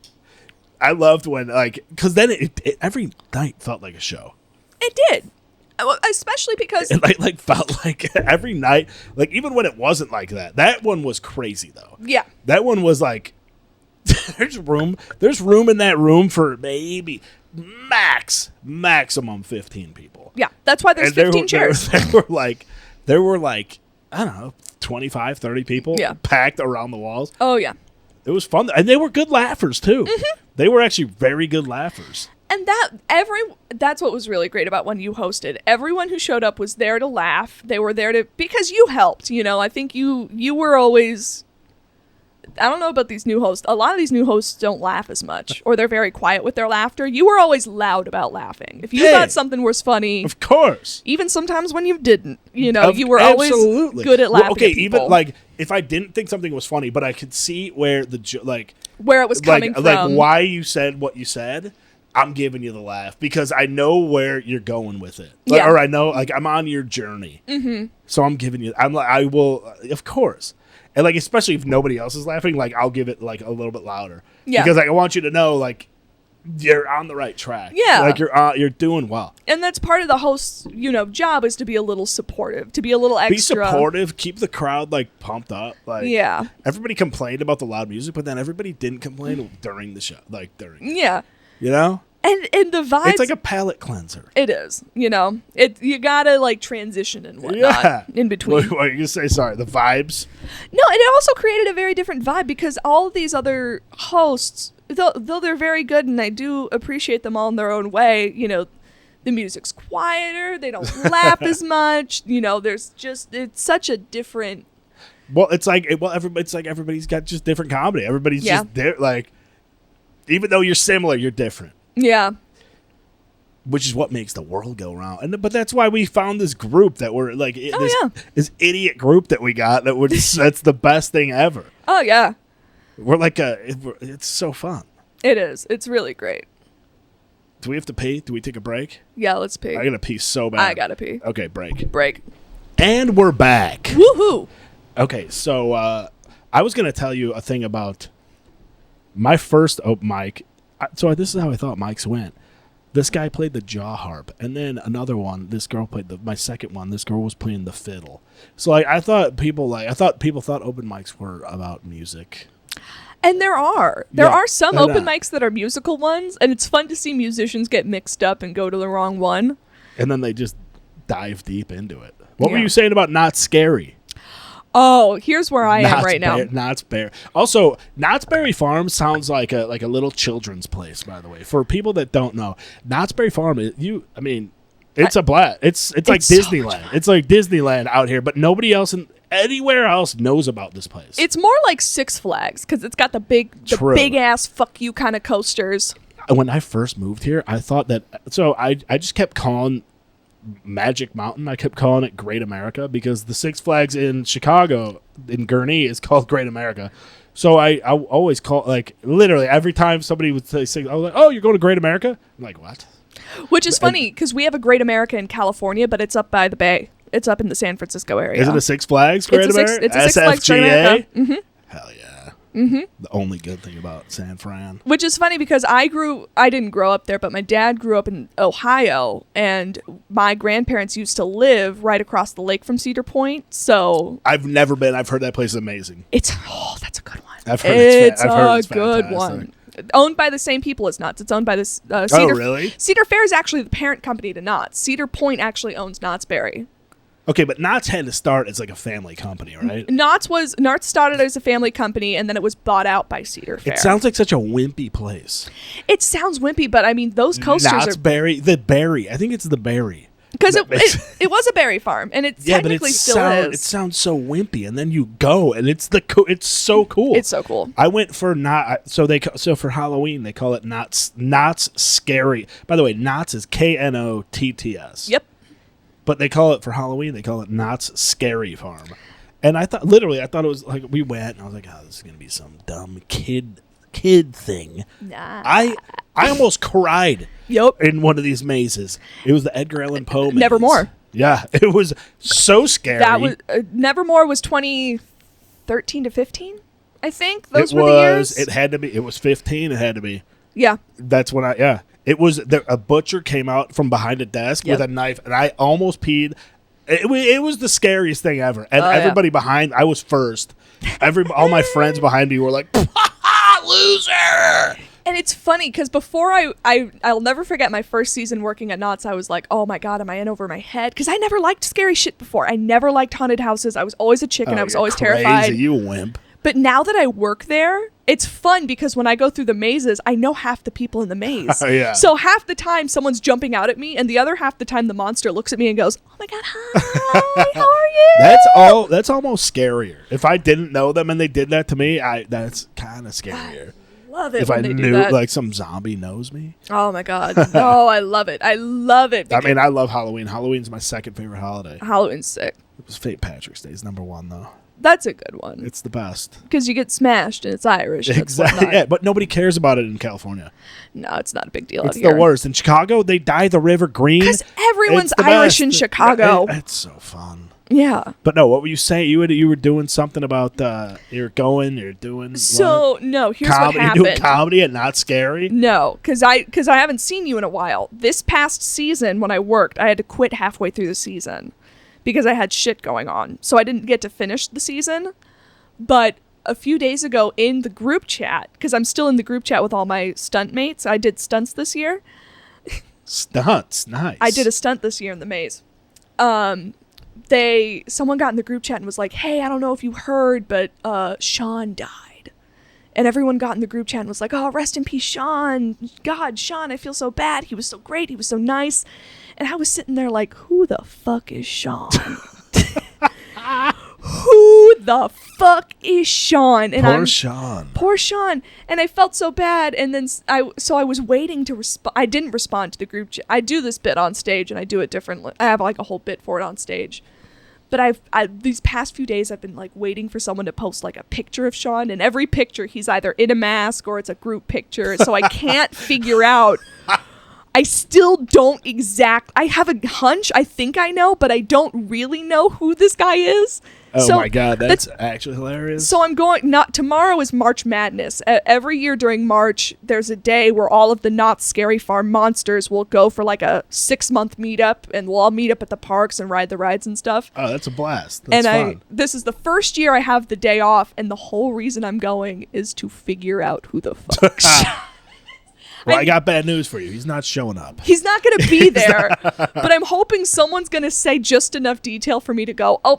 I loved when because then it every night felt like a show. It did, especially because it felt like every night, like even when it wasn't like that. That one was crazy though. Yeah, that one was like there's room in that room for maybe maximum 15 people. Yeah, that's why there's 15 chairs. There were like I don't know, 25, 30 people packed around the walls. Oh, yeah. It was fun. And they were good laughers, too. Mm-hmm. They were actually very good laughers. And that's what was really great about when you hosted. Everyone who showed up was there to laugh. They were there because you helped, you know. I think you were always... I don't know about these new hosts. A lot of these new hosts don't laugh as much, or they're very quiet with their laughter. You were always loud about laughing. If you thought something was funny, of course. Even sometimes when you didn't, you know, you were always good at laughing. Okay, at people. even like if I didn't think something was funny, but I could see where where it was coming from, like why you said what you said. I'm giving you the laugh because I know where you're going with it, or I know I'm on your journey. Mm-hmm. So I'm giving you. I will, of course. And like, especially if nobody else is laughing, like I'll give it like a little bit louder. Yeah. Because I want you to know like you're on the right track. Yeah. Like you're doing well. And that's part of the host's, job is to be a little supportive, to be a little extra. Be supportive, keep the crowd like pumped up. Like everybody complained about the loud music, but then everybody didn't complain during the show. Like during. Yeah. You know? And the vibes. It's like a palate cleanser. It is. You know, you gotta like transition and whatnot in between. What are you gonna say? Sorry, the vibes. No, and it also created a very different vibe because all of these other hosts, though they're very good and I do appreciate them all in their own way, you know, the music's quieter, they don't laugh as much, you know, it's such a different. Well, it's like everybody's got just different comedy. Everybody's just like, even though you're similar, you're different. Yeah. Which is what makes the world go round. But that's why we found this group that we're like, this idiot group that we got that's the best thing ever. Oh, yeah. We're like, it's so fun. It is. It's really great. Do we have to pee? Do we take a break? Yeah, let's pee. I gotta pee so bad. I gotta pee. Okay, break. Break. And we're back. Woohoo! Okay, so I was gonna tell you a thing about my first open mic. So this is how I thought mics went. This guy played the jaw harp, and then another one. This girl played my second one. This girl was playing the fiddle. So like I thought people thought open mics were about music. And there are some open mics that are musical ones, and it's fun to see musicians get mixed up and go to the wrong one. And then they just dive deep into it. What were you saying about Not Scary? Oh, here's where I am right now. Knott's Berry. Also, Knott's Berry Farm sounds like a little children's place. By the way, for people that don't know, Knott's Berry Farm. It's a blast. It's like Disneyland. It's like Disneyland out here, but nobody else anywhere else knows about this place. It's more like Six Flags because it's got the big ass fuck you kind of coasters. When I first moved here, I thought that. So I just kept calling Magic Mountain. I kept calling it Great America because the Six Flags in Chicago, in Gurnee, is called Great America. So I always call, like, literally every time somebody would say, I was like, oh, you're going to Great America? I'm like, what? Which is funny because we have a Great America in California, but it's up by the Bay. It's up in the San Francisco area. Is it a Six Flags Great America? It's a Six Flags Great America. Mm-hmm. Hell yeah. Mm-hmm. The only good thing about San Fran. Which is funny because I didn't grow up there, but my dad grew up in Ohio, and my grandparents used to live right across the lake from Cedar Point. So I've never been. I've heard that place is amazing. That's a good one. I've heard it's a good one. Owned by the same people as Knott's. It's owned by this Cedar. Oh, really? Cedar Fair is actually the parent company to Knott's. Cedar Point actually owns Knott's Berry. Okay, but Knott's had to start as like a family company, right? Knott's started as a family company, and then it was bought out by Cedar Fair. It sounds like such a wimpy place. It sounds wimpy, but I mean, those coasters Knott's Berry, the Berry. I think it's the Berry. Because it was a berry farm, and it technically still is. It sounds so wimpy, and then you go, and it's so cool. It's so cool. I went for so for Halloween they call it Knott's Scary. By the way, Knott's is Knotts. Yep. But they call it for Halloween. They call it Knott's Scary Farm, and I thought it was like we went, and I was like, oh, this is gonna be some dumb kid thing. Nah. I almost cried. Yep. In one of these mazes. It was the Edgar Allan Poe maze. Nevermore. Yeah, it was so scary. That was Nevermore was 2013 to 15, I think. Those were the years. It had to be. It was 15. It had to be. Yeah. That's when It was a butcher came out from behind a desk with a knife, and I almost peed. It was the scariest thing ever. And everybody behind, I was first. All my friends behind me were like, loser. And it's funny because before I'll never forget my first season working at Knott's. I was like, oh my God, am I in over my head? Because I never liked scary shit before. I never liked haunted houses. I was always a chicken. I was always terrified. You wimp. But now that I work there, it's fun because when I go through the mazes, I know half the people in the maze. Yeah. So half the time someone's jumping out at me, and the other half the time the monster looks at me and goes, oh my God, hi, how are you? That's almost scarier. If I didn't know them and they did that to me, that's kind of scarier. Love it if when I they knew do that. like some zombie knows me. Oh my God. No, I love it. I love it. I mean, I love Halloween. Halloween's my second favorite holiday. Halloween's sick. It was St. Patrick's Day is number one though. That's a good one. It's the best. Because you get smashed and it's Irish. Exactly. Yeah, but nobody cares about it in California. No, it's not a big deal out It's here. the worst. In Chicago, they dye the river green. Because everyone's Irish in Chicago. It's so fun. Yeah. But no, what were you saying? You were doing something about you're doing So, no, here's what happened. You're doing comedy and Not Scary? No, because I haven't seen you in a while. This past season when I worked, I had to quit halfway through the season because I had shit going on. So I didn't get to finish the season. But a few days ago in the group chat, because I'm still in the group chat with all my stunt mates. I did stunts this year. Stunts, nice. I did a stunt this year in the maze. Someone got in the group chat and was like, hey, I don't know if you heard, but Sean died. And everyone got in the group chat and was like, oh, rest in peace, Sean. God, Sean, I feel so bad. He was so great. He was so nice. And I was sitting there like, who the fuck is Sean? Who the fuck is Sean? And Poor Sean. And I felt so bad. And then I was waiting to respond. I didn't respond to the group chat. I do this bit on stage and I do it differently. I have like a whole bit for it on stage. But these past few days I've been like waiting for someone to post like a picture of Sean, and every picture he's either in a mask or it's a group picture. So I can't figure out. I still don't I have a hunch. I think I know, but I don't really know who this guy is. Oh my God, that's actually hilarious. So I'm tomorrow is March Madness. Every year during March, there's a day where all of the Knott Scary Farm monsters will go for like a 6-month meetup, and we'll all meet up at the parks and ride the rides and stuff. Oh, that's a blast. That's fun. This is the first year I have the day off, and the whole reason I'm going is to figure out who the fuck. Well, I got bad news for you. He's not showing up. He's not going to be there, but I'm hoping someone's going to say just enough detail for me to go, oh,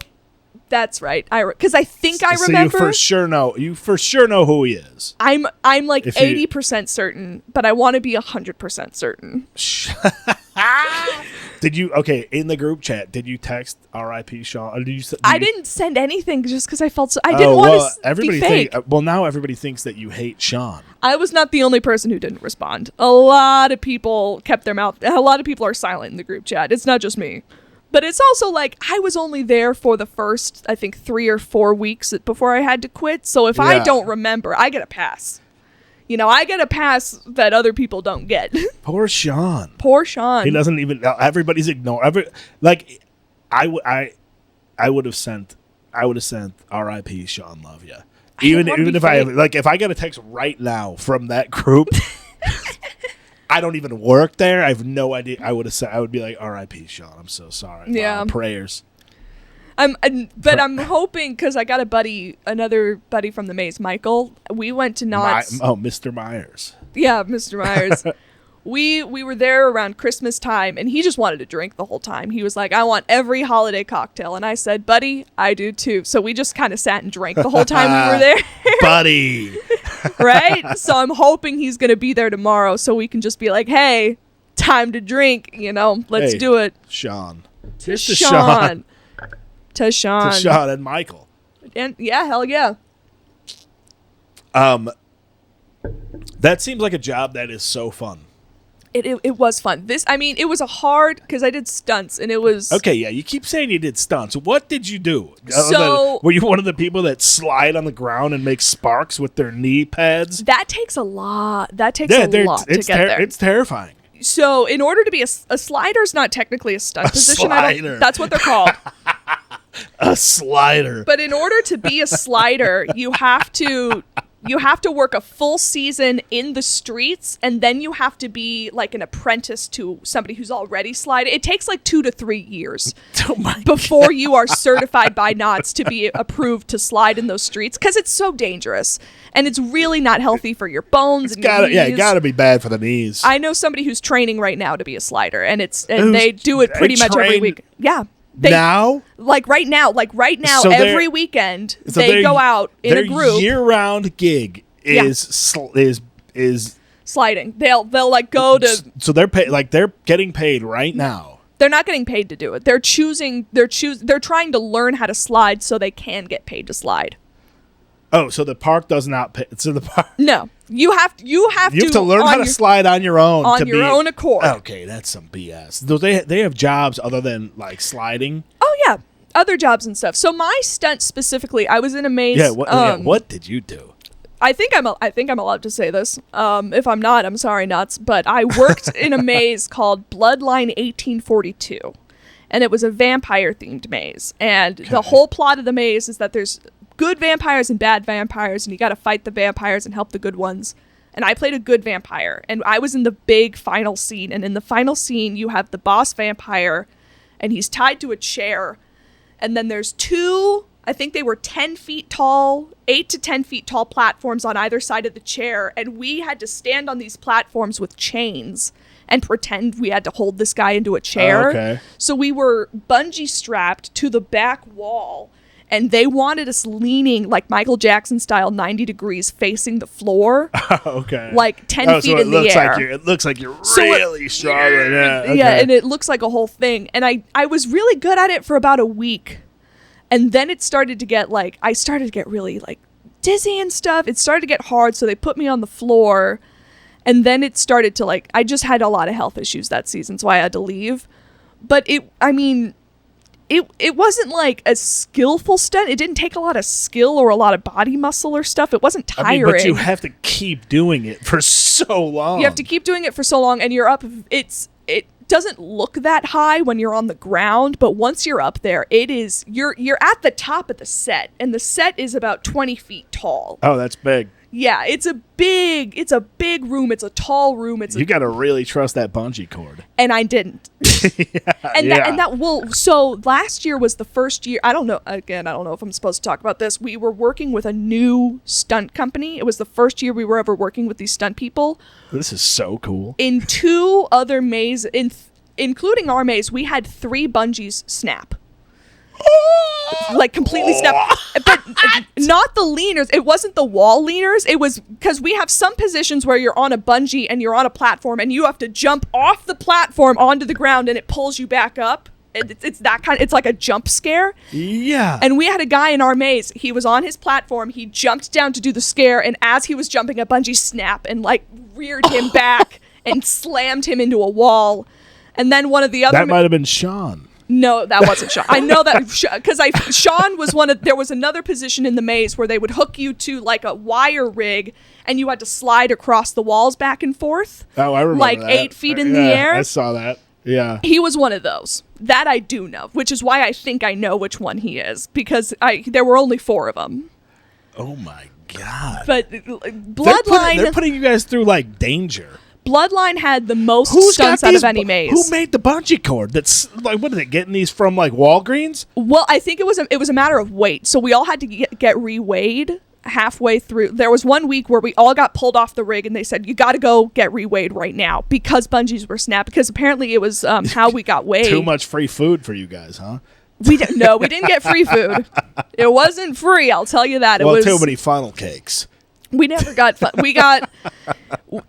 that's right. Because I think I remember. So you for sure know who he is. I'm like 80% certain, but I want to be 100% certain. In the group chat, did you text R.I.P. Sean? I didn't send anything just because I felt so. I didn't want to be fake. Now everybody thinks that you hate Sean. I was not the only person who didn't respond. A lot of people kept their mouth. A lot of people are silent in the group chat. It's not just me. But it's also like I was only there for the first, I think, 3 or 4 weeks before I had to quit. So if I don't remember, I get a pass. I get a pass that other people don't get. Poor Sean. He doesn't even. Everybody's ignoring. I would have sent R.I.P. Sean Love ya. Even if if I get a text right now from that group, I don't even work there. I have no idea. I would be like, R.I.P. Sean. I'm so sorry. Yeah. Prayers. I'm hoping, because I got another buddy from the maze, Michael. We went to Knott's. Mr. Myers. Yeah, Mr. Myers. We were there around Christmas time, and he just wanted to drink the whole time. He was like, I want every holiday cocktail. And I said, buddy, I do too. So we just kind of sat and drank the whole time we were there. Buddy. Right? So I'm hoping he's going to be there tomorrow so we can just be like, hey, time to drink. Let's do it. Sean. To Sean. To Sean and Michael. And yeah, hell yeah. That seems like a job that is so fun. It was fun. It was a hard, because I did stunts, and it was... Okay, yeah, you keep saying you did stunts. What did you do? So... Were you one of the people that slide on the ground and make sparks with their knee pads? That takes a lot. To get there. It's terrifying. So in order to be a slider is not technically a stunt position. That's what they're called. A slider. But in order to be a slider, you have to work a full season in the streets, and then you have to be like an apprentice to somebody who's already sliding. It takes like 2 to 3 years before you are certified by Knott's to be approved to slide in those streets, because it's so dangerous and it's really not healthy for your bones. It gotta be bad for the knees. I know somebody who's training right now to be a slider, and they do it pretty much every week. Yeah. Right now, so every weekend they go out in a group. Their year-round gig is sliding. They'll like go to. So they're getting paid right now. They're not getting paid to do it. They're trying to learn how to slide so they can get paid to slide. Oh, so the park does not pay. So the park. No, you have to learn how to slide on your own. On your own accord. Okay, that's some BS. They have jobs other than like sliding. Oh yeah, other jobs and stuff. So my stunt specifically, I was in a maze. Yeah. What did you do? I think I'm allowed to say this. If I'm not, I'm sorry, Nuts. But I worked in a maze called Bloodline 1842, and it was a vampire themed maze. And the whole plot of the maze is that there's good vampires and bad vampires, and you got to fight the vampires and help the good ones. And I played a good vampire, and I was in the big final scene. And in the final scene, you have the boss vampire, and he's tied to a chair. And then there's 2, I think they were 10 feet tall, 8 to 10 feet tall platforms on either side of the chair. And we had to stand on these platforms with chains and pretend we had to hold this guy into a chair. Okay. So we were bungee strapped to the back wall. And they wanted us leaning like Michael Jackson style 90 degrees facing the floor. Okay. Like 10 feet in the air. It looks like you're really struggling. Yeah, okay. Yeah, and it looks like a whole thing. And I was really good at it for about a week. And then it started to get like, I started to get really like dizzy and stuff. It started to get hard. So they put me on the floor. And then it started to like, I just had a lot of health issues that season. So I had to leave. But it wasn't like a skillful stunt. It didn't take a lot of skill or a lot of body muscle or stuff. It wasn't tiring. But you have to keep doing it for so long. You have to keep doing it for so long, and you're up. It doesn't look that high when you're on the ground, but once you're up there, you're at the top of the set, and the set is about 20 feet tall. Oh, that's big. Yeah, it's a big room. It's a tall room. You got to really trust that bungee cord. And I didn't. So last year was the first year. I don't know if I'm supposed to talk about this. We were working with a new stunt company. It was the first year we were ever working with these stunt people. This is so cool. In 2 other mazes, including our maze, we had 3 bungees snap. Like completely snap, but not the leaners. It wasn't the wall leaners. It was because we have some positions where you're on a bungee and you're on a platform and you have to jump off the platform onto the ground and it pulls you back up. It's that kind. It's like a jump scare. Yeah. And we had a guy in our maze. He was on his platform. He jumped down to do the scare, and as he was jumping, a bungee snap and like reared him back and slammed him into a wall. And then one of the other that might have been Sean. No, that wasn't Sean. I know that because Sean was there was another position in the maze where they would hook you to like a wire rig and you had to slide across the walls back and forth. Oh, I remember like that. 8 feet in the air. I saw that. Yeah. He was one of those. That I do know, which is why I think I know which one he is, because there were only 4 of them. Oh my God. But Bloodline... They're putting you guys through like danger. Bloodline had the most stunts out of any maze. Who made the bungee cord? That's like, what are they getting these from? Like Walgreens? Well, I think it was a matter of weight. So we all had to get reweighed halfway through. There was one week where we all got pulled off the rig, and they said you got to go get reweighed right now because bungees were snapped. Because apparently it was how we got weighed. Too much free food for you guys, huh? We didn't get free food. It wasn't free. I'll tell you that. Well, it was too many funnel cakes. We never got we got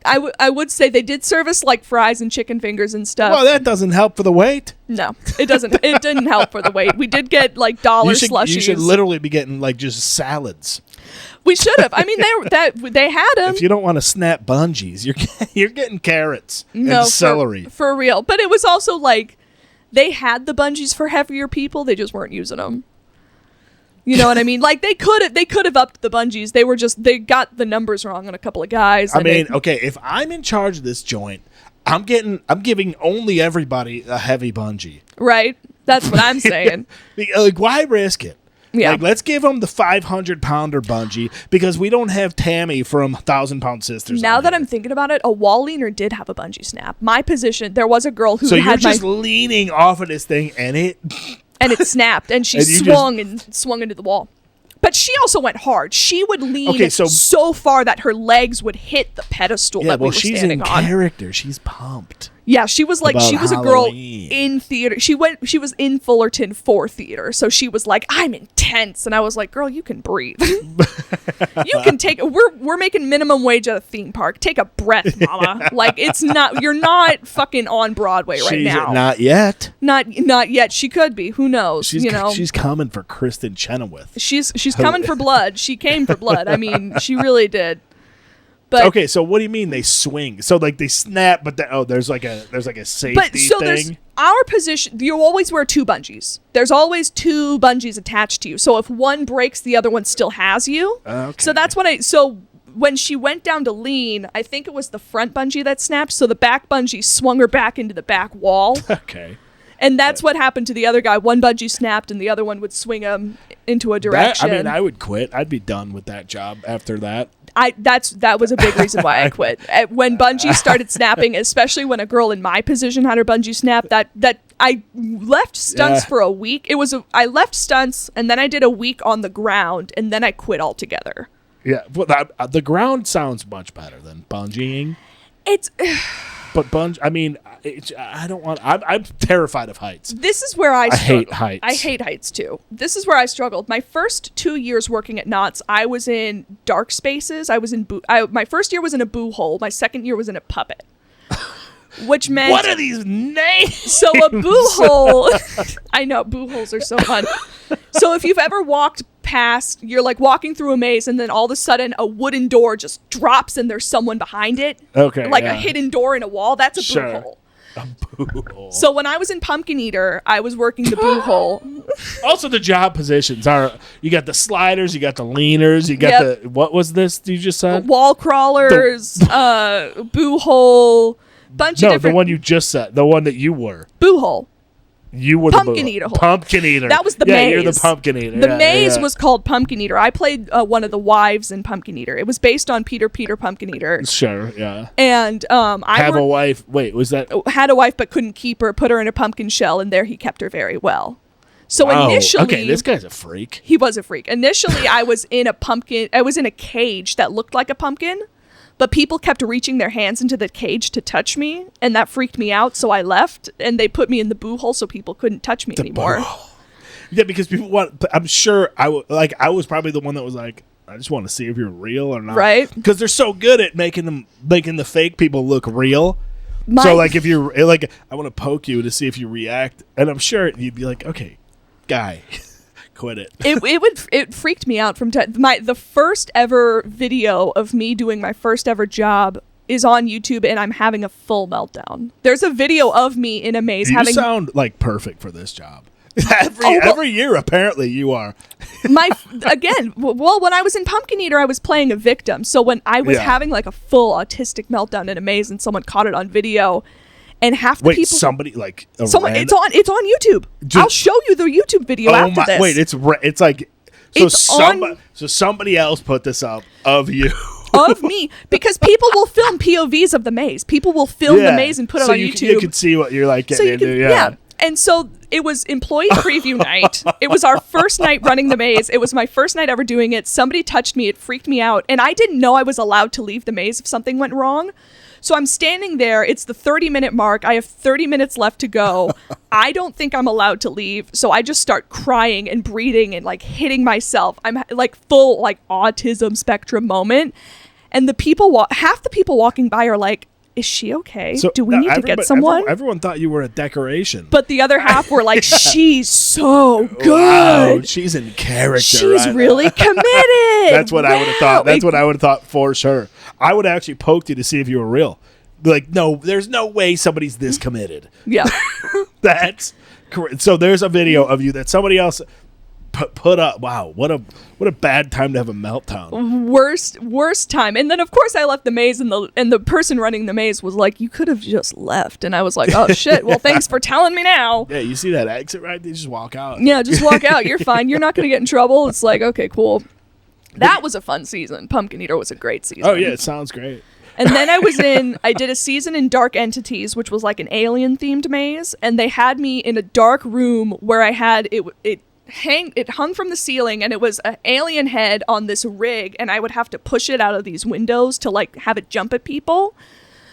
I would say they did serve us like fries and chicken fingers and stuff. Well, that doesn't help for the weight. No, it doesn't. It didn't help for the weight. We did get like dollar slushies. You should literally be getting like just salads. We should have. I mean, they had them. If you don't want to snap bungees, you're getting carrots and celery. For real. But it was also like they had the bungees for heavier people. They just weren't using them. You know what I mean? Like they could have upped the bungees. They got the numbers wrong on a couple of guys. Okay, if I'm in charge of this joint, I'm giving only everybody a heavy bungee. Right? That's what I'm saying. Like, why risk it? Yeah. Like, let's give them the 500-pounder bungee because we don't have Tammy from 1,000-Pound Sisters. Now that I'm thinking about it, a wall leaner did have a bungee snap. My position, there was a girl who so had you're just leaning off of this thing and it snapped and she swung into the wall. But she also went hard. She would lean so far that her legs would hit the pedestal that we were standing on. She's in character. She's pumped. Yeah, she was like, she was Halloween. A girl in theater. She was in Fullerton for theater. So she was like, I'm intense. And I was like, girl, you can breathe. You can take, we're making minimum wage at a theme park. Take a breath, mama. Like you're not fucking on Broadway right now. Not yet. Not yet. She could be. Who knows? She's coming for Kristen Chenoweth. She's coming for blood. She came for blood. I mean, she really did. But, okay, so what do you mean they swing? So like they snap, but there's like a safety thing. There's our position. You always wear 2 bungees. There's always 2 bungees attached to you. So if one breaks, the other one still has you. Okay. So that's what So when she went down to lean, I think it was the front bungee that snapped. So the back bungee swung her back into the back wall. Okay. And that's what happened to the other guy. One bungee snapped, and the other one would swing him into a direction. I would quit. I'd be done with that job after that. That was a big reason why I quit. When bungee started snapping, especially when a girl in my position had her bungee snap, that I left stunts for a week. I left stunts, and then I did a week on the ground, and then I quit altogether. Yeah, but the ground sounds much better than bungeeing. But I don't want. I'm terrified of heights. This is where I hate heights. I hate heights too. This is where I struggled. My first 2 years working at Knott's, I was in dark spaces. I was in my first year was in a boo hole. My second year was in a puppet. Which meant, what are these names? So a boo hole. I know, boo holes are so fun. So if you've ever walked past, you're like walking through a maze, and then all of a sudden a wooden door just drops and there's someone behind it. Okay. Like a hidden door in a wall. That's a boo hole. A boo hole. So when I was in Pumpkin Eater, I was working the boo hole. Also, the job positions are, you got the sliders, you got the leaners, you got the, what was this you just said? Wall crawlers, boo hole, bunch of different. No, the one you just said, the one that you were. Boo hole. You were Pumpkin the Eater hole. Pumpkin Eater. That was the maze. Yeah, you're the Pumpkin Eater. The maze was called Pumpkin Eater. I played one of the wives in Pumpkin Eater. It was based on Peter Pumpkin Eater. Sure, yeah. And a wife. Wait, was that? Had a wife but couldn't keep her, put her in a pumpkin shell, and there he kept her very well. So initially, okay, this guy's a freak. He was a freak. Initially, I was in a cage that looked like a pumpkin. But people kept reaching their hands into the cage to touch me, and that freaked me out, so I left, and they put me in the boo hole so people couldn't touch me anymore. Yeah, because people want... I'm sure I was probably the one that was like, I just want to see if you're real or not. Right. Because they're so good at making the fake people look real. So, like, if you're... Like, I want to poke you to see if you react, and I'm sure you'd be like, okay, guy... Quit it. It freaked me out from the first ever video of me doing my first ever job is on YouTube, and I'm having a full meltdown. There's a video of me in a maze. You sound like perfect for this job. Every year, apparently, you are. When I was in Pumpkin Eater, I was playing a victim. So when I was having like a full autistic meltdown in a maze, and someone caught it on video. And half the people. Somebody like it's on YouTube. I'll show you the YouTube video after this. Wait, it's like so somebody else put this up of you. Of me, because people will film POVs of the maze. People will film the maze and put it on YouTube. You can see what you're like getting into. Yeah. And so it was employee preview night. It was our first night running the maze. It was my first night ever doing it. Somebody touched me. It freaked me out. And I didn't know I was allowed to leave the maze if something went wrong. So I'm standing there. It's the 30-minute mark. I have 30 minutes left to go. I don't think I'm allowed to leave. So I just start crying and breathing and like hitting myself. I'm like full like autism spectrum moment. And half the people walking by are like, is she okay? So, do we need to get someone? Everyone thought you were a decoration. But the other half were like, she's so good. Wow, she's in character. She's really committed. That's what I would have thought. That's what I would have thought for sure. I would have actually poked you to see if you were real. Like, no, there's no way somebody's this committed. Yeah. That's correct. So there's a video of you that somebody else put up. Wow, what a bad time to have a meltdown. Worst time. And then of course I left the maze, and the person running the maze was like, you could have just left. And I was like, oh shit, well thanks for telling me now. Yeah, you see that exit right? They just walk out. Yeah, just walk out. You're fine. You're not gonna get in trouble. It's like, okay, cool. That was a fun season. Pumpkin Eater was a great season. Oh yeah, it sounds great. And then I did a season in Dark Entities, which was like an alien themed maze, and they had me in a dark room where I had it hung from the ceiling, and it was an alien head on this rig, and I would have to push it out of these windows to like have it jump at people.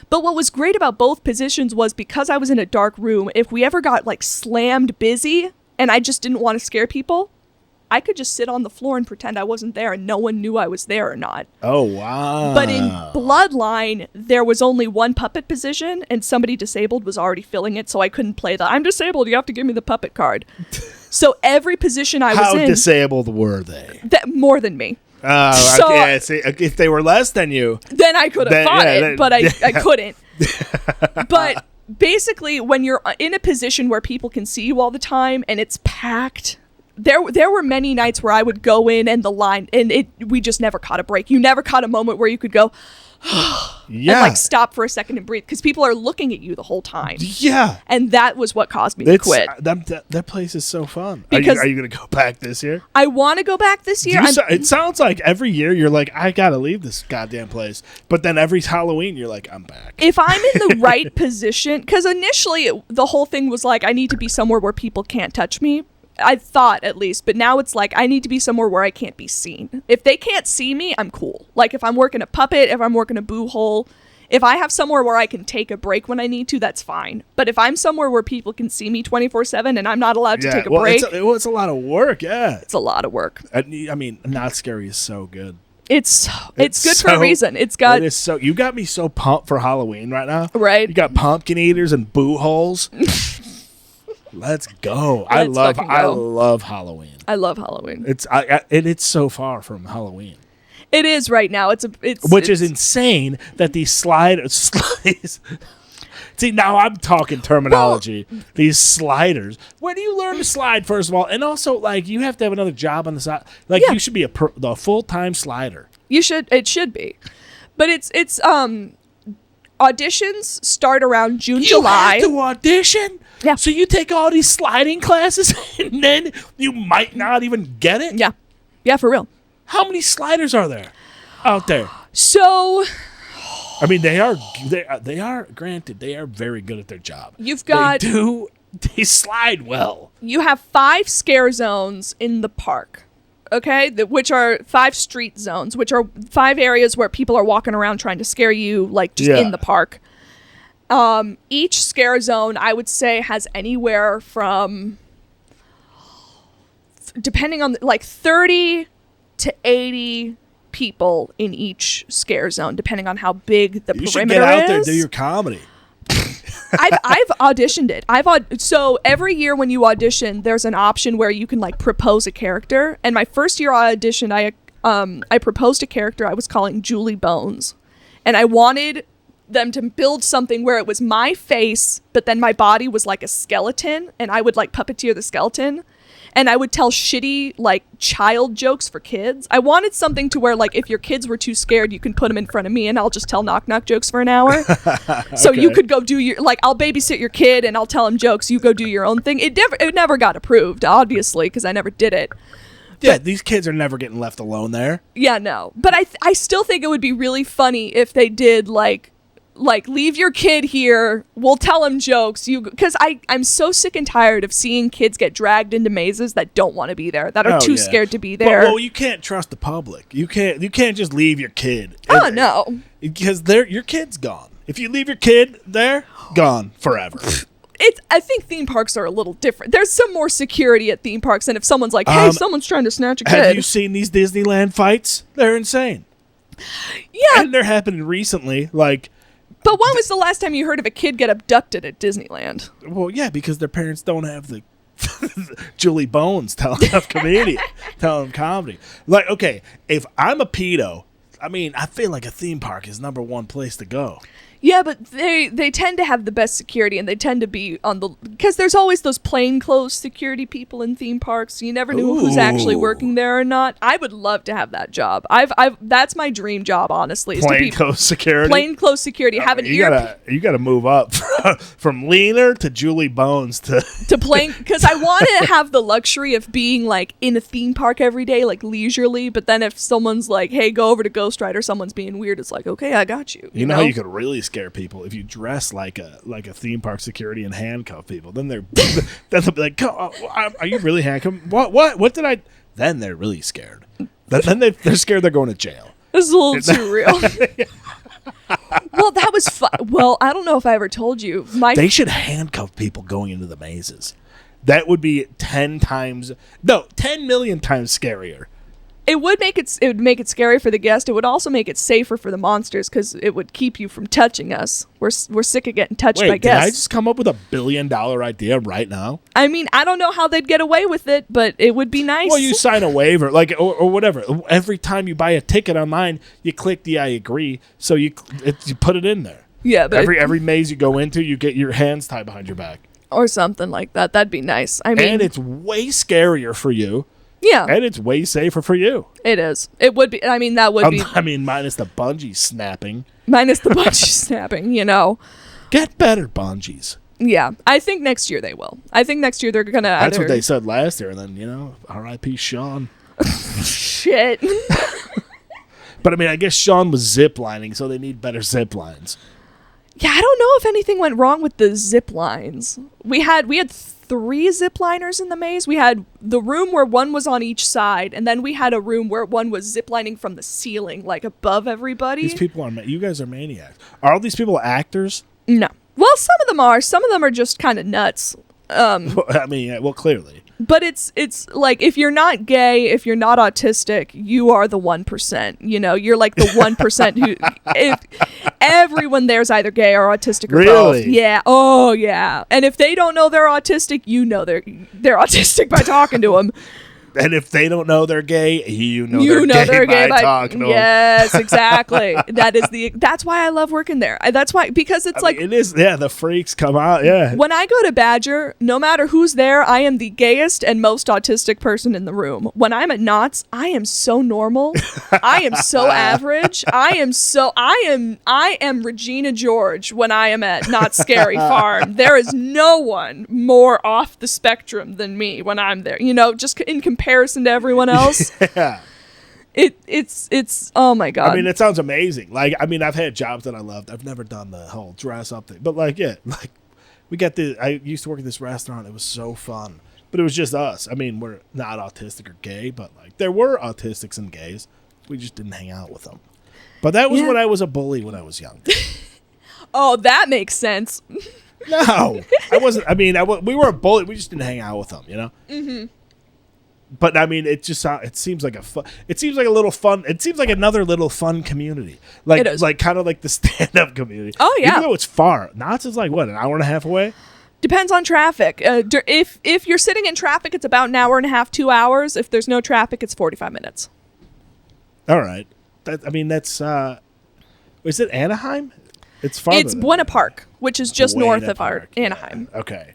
But what was great about both positions was because I was in a dark room, if we ever got like slammed busy and I just didn't want to scare people, I could just sit on the floor and pretend I wasn't there and no one knew I was there or not. Oh, wow. But in Bloodline, there was only one puppet position, and somebody disabled was already filling it, so I couldn't play I'm disabled, you have to give me the puppet card. So every position I was in... How disabled were they? More than me. So, okay, see, if they were less than you... Then I could have fought it, but I couldn't. But basically, when you're in a position where people can see you all the time, and it's packed... there were many nights where I would go in and the line, and we just never caught a break. You never caught a moment where you could go, and like stop for a second and breathe, because people are looking at you the whole time. Yeah. And that was what caused me to quit. That place is so fun. Because are you going to go back this year? I want to go back this year. It sounds like every year you're like, I got to leave this goddamn place. But then every Halloween you're like, I'm back. If I'm in the right position, because initially the whole thing was like, I need to be somewhere where people can't touch me. I thought, at least, but now it's like I need to be somewhere where I can't be seen. If they can't see me, I'm cool. Like if I'm working a puppet, if I'm working a boo hole, if I have somewhere where I can take a break when I need to, that's fine. But if I'm somewhere where people can see me 24/7 and I'm not allowed to take a break, it's a lot of work. Yeah, it's a lot of work. I mean, Not Scary is so good. It's good for a reason. It is so. You got me so pumped for Halloween right now. Right. You got pumpkin eaters and boo holes. Let's go. I love Halloween. I love Halloween. It's so far from Halloween. It is right now. Which is insane that these sliders. See, now I'm talking terminology. Well, these sliders. Where do you learn to slide, first of all? And also, like, you have to have another job on the side. Like, you should be the full-time slider. You should. It should be. But it's auditions start around June, July. You have to audition? Yeah. So you take all these sliding classes and then you might not even get it? Yeah. Yeah, for real. How many sliders are there out there? So, I mean, they are granted, they are very good at their job. They slide well. You have 5 scare zones in the park. Okay, which are 5 street zones, which are 5 areas where people are walking around trying to scare you, like just in the park. Each scare zone, I would say, has anywhere from, depending on, like 30 to 80 people in each scare zone, depending on how big the perimeter is. You should get out there and do your comedy. I've auditioned it. So every year when you audition, there's an option where you can like propose a character. And my first year I auditioned, I proposed a character I was calling Julie Bones, and I wanted them to build something where it was my face, but then my body was like a skeleton, and I would like puppeteer the skeleton. And I would tell shitty, like, child jokes for kids. I wanted something to where, like, if your kids were too scared, you can put them in front of me and I'll just tell knock-knock jokes for an hour. So you could go do your, like, I'll babysit your kid and I'll tell him jokes. You go do your own thing. It never got approved, obviously, because I never did it. Yeah, these kids are never getting left alone there. Yeah, no. But I still think it would be really funny if they did, like leave your kid here, we'll tell him jokes, because I'm so sick and tired of seeing kids get dragged into mazes that don't want to be there, that are too scared to be there. Well, you can't trust the public. You can't just leave your kid. No, because your kid's gone. If you leave your kid there, gone forever. I think theme parks are a little different. There's some more security at theme parks than if someone's like, hey, someone's trying to snatch a kid. Have you seen these Disneyland fights? They're insane. Yeah. And they're happening recently, like. But when was the last time you heard of a kid get abducted at Disneyland? Well, yeah, because their parents don't have the Julie Bones telling them comedy. Like, okay, if I'm a pedo, I mean, I feel like a theme park is number one place to go. Yeah, but they tend to have the best security, and they tend to be because there's always those plainclothes security people in theme parks. You never knew who's actually working there or not. I would love to have that job. That's my dream job, honestly. Plainclothes security. Plainclothes security. Have an ear. You gotta move up from leaner to Julie Bones to plain, because I want to have the luxury of being like in a theme park every day, like leisurely. But then if someone's like, "Hey, go over to Ghost Rider," someone's being weird. It's like, okay, I got you. You know how you could really scare people if you dress like a theme park security and handcuff people. Then they'll be like, oh, "Are you really handcuffed? What did I?" Then they're really scared. Then they're scared they're going to jail. This is a little too real. Well, that was fun. Well, I don't know if I ever told you. They should handcuff people going into the mazes. That would be 10 million times scarier. It would make it scary for the guest. It would also make it safer for the monsters because it would keep you from touching us. We're sick of getting touched by guests. Did I just come up with $1 billion idea right now? I mean, I don't know how they'd get away with it, but it would be nice. Well, you sign a waiver, or whatever. Every time you buy a ticket online, you click the I agree, so you put it in there. Yeah, but every maze you go into, you get your hands tied behind your back. Or something like that. That'd be nice. I mean, and it's way scarier for you. Yeah. And it's way safer for you. It is. It would be. I mean, that would be. I mean, minus the bungee snapping. Minus the bungee snapping, Get better bungees. Yeah. I think next year they will. I think next year they're going to That's what they said last year. And then, R.I.P. Sean. Shit. But, I mean, I guess Sean was ziplining, so they need better zip lines. Yeah, I don't know if anything went wrong with the zip lines. We had 3 zip liners in the maze. We had the room where one was on each side, and then we had a room where one was zip lining from the ceiling, like above everybody. These people you guys are maniacs. Are all these people actors? No. Well, some of them are. Some of them are just kind of nuts. Clearly. But it's like, if you're not gay, if you're not autistic, you are the 1%. You're like the 1% who, if everyone there's either gay or autistic or both. Yeah. Oh, yeah. And if they don't know they're autistic, they're autistic by talking to them. And if they don't know they're gay, they're gay by talking to them. Yes, exactly. That's why I love working there. Because it's it is, the freaks come out, yeah. When I go to Badger, no matter who's there, I am the gayest and most autistic person in the room. When I'm at Knott's, I am so normal. I am so average. I am Regina George when I am at Knott's Scary Farm. There is no one more off the spectrum than me when I'm there. Just in comparison to everyone else. Yeah. It's oh my God. I mean, it sounds amazing. I've had jobs that I loved. I've never done the whole dress up thing. But I used to work at this restaurant. It was so fun. But it was just us. I mean, we're not autistic or gay, but there were autistics and gays. We just didn't hang out with them. But that was when I was a bully when I was young. Oh, that makes sense. No, I wasn't. I mean, we were a bully. We just didn't hang out with them, Mm-hmm. But I mean, it seems like it seems like a little fun. It seems like another little fun community, it is. Kind of like the stand-up community. Oh yeah, even though it's far. Knott's is an hour and a half away. Depends on traffic. If you're sitting in traffic, it's about an hour and a half, 2 hours. If there's no traffic, it's 45 minutes. All right, that's. Is it Anaheim? It's farther. It's Buena Park, which is just north of our Anaheim. Yeah. Okay.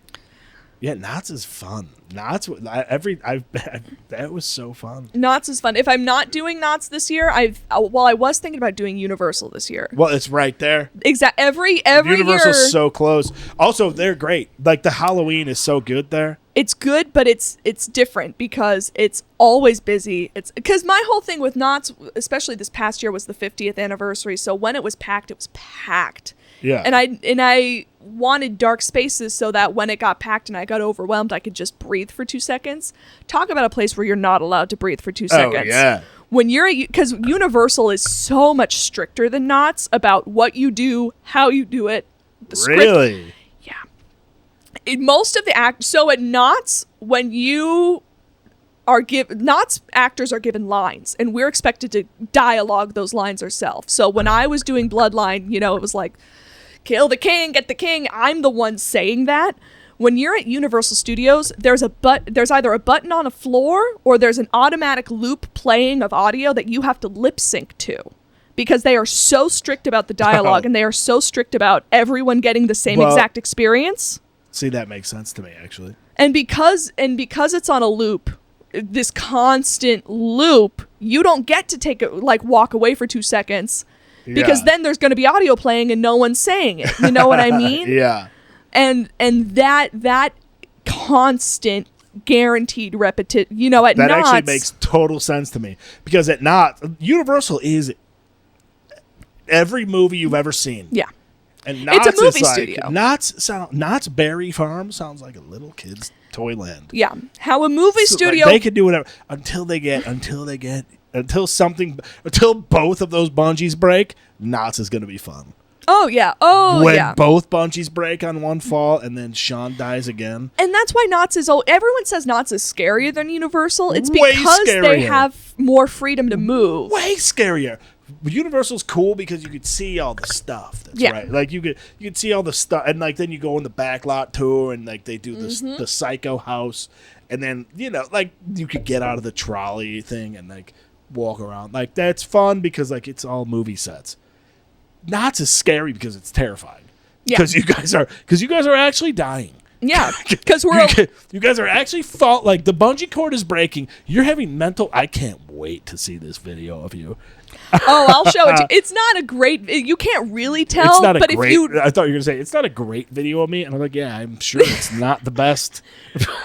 Yeah, Knott's is fun. Knott's, that was so fun. Knott's is fun. If I'm not doing Knott's this year, I was thinking about doing Universal this year. Well, it's right there. Exactly. Every Universal's year, so close. Also, they're great. The Halloween is so good there. It's good, but it's different because it's always busy. It's because my whole thing with Knott's, especially this past year, was the 50th anniversary. So when it was packed, it was packed. Yeah. And I wanted dark spaces so that when it got packed and I got overwhelmed, I could just breathe for 2 seconds. Talk about a place where you're not allowed to breathe for 2 seconds. Oh, yeah. When because Universal is so much stricter than Knott's about what you do, how you do it, the script. Really? Yeah. Most of the so at Knott's, when you are Knott's actors are given lines, and we're expected to dialogue those lines ourselves. So when I was doing Bloodline, it was like, kill the king, get the king. I'm the one saying that. When you're at Universal Studios, there's either a button on a floor or there's an automatic loop playing of audio that you have to lip sync to, because they are so strict about the dialogue and they are so strict about everyone getting the same exact experience. See, that makes sense to me, actually. And because it's on a loop, this constant loop, you don't get to walk away for 2 seconds. Because then there's going to be audio playing and no one's saying it. You know what I mean? Yeah. And that constant guaranteed repetition, at that Knott's, actually makes total sense to me, because at Knott's, Universal is every movie you've ever seen. Yeah. And Knott's it's a movie studio. Knott's Berry Farm sounds like a little kid's toyland. Yeah. How a movie studio, they could do whatever until both of those bungees break. Knott's is going to be fun. Oh yeah. When both bungees break on one fall and then Sean dies again. And that's why Knott's is everyone says Knott's is scarier than Universal. It's because they have more freedom to move. Way scarier. Universal's cool because you could see all the stuff. That's right. You could see all the stuff, and then you go in the back lot tour, and they do the Psycho house, and then you could get out of the trolley thing and walk around. That's fun because it's all movie sets. Knott's is scary because it's terrifying. Yeah. Because you guys are actually dying. Yeah, because we're you guys are actually fault. Like the bungee cord is breaking. You're having mental. I can't wait to see this video of you. Oh, I'll show it to you. It's not a great. You can't really tell. It's not a but great. if you, I thought you were gonna say it's not a great video of me, and I'm like, yeah, I'm sure it's not the best.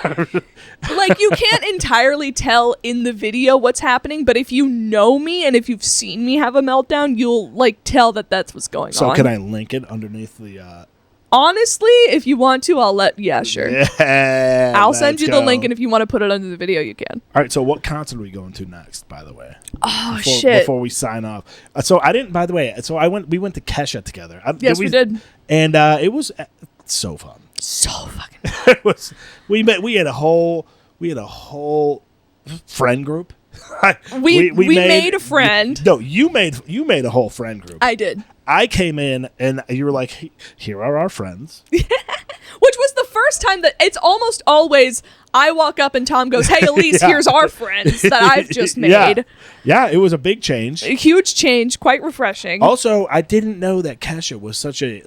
like, you can't entirely tell in the video what's happening, but if you know me and if you've seen me have a meltdown, you'll like tell that that's what's going on. So can I link it underneath the? Honestly, if you want to, I'll let. Yeah, sure. Yeah, I'll send you the link, and if you want to put it under the video, you can. All right. So what concert are we going to next? By the way. Oh shit! Before we sign off, so I didn't. By the way, so I went. We went to Kesha together. Yes, we did, and it was so fun. So fucking. It was. We met. We had a whole friend group. we made a friend. No, you made a whole friend group. I did. I came in and you were like, "Here are our friends." Which was the first time that it's almost always I walk up and Tom goes, "Hey, Elise, Yeah. Here's our friends that I've just made." Yeah, it was a big change. A huge change, quite refreshing. Also, I didn't know that Kesha was such a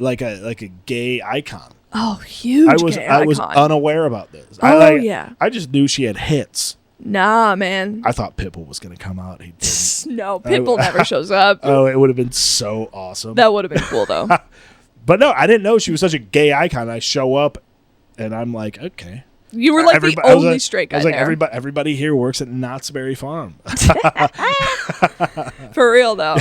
gay icon. Oh, huge! I was unaware about this. Yeah. I just knew she had hits. Nah, man. I thought Pitbull was going to come out. He didn't. No, Pitbull never shows up. Oh, it would have been so awesome. That would have been cool, though. But no, I didn't know she was such a gay icon. I show up, and I'm like, okay. You were like the only straight guy I was like, there. everybody here works at Knott's Berry Farm. For real, though.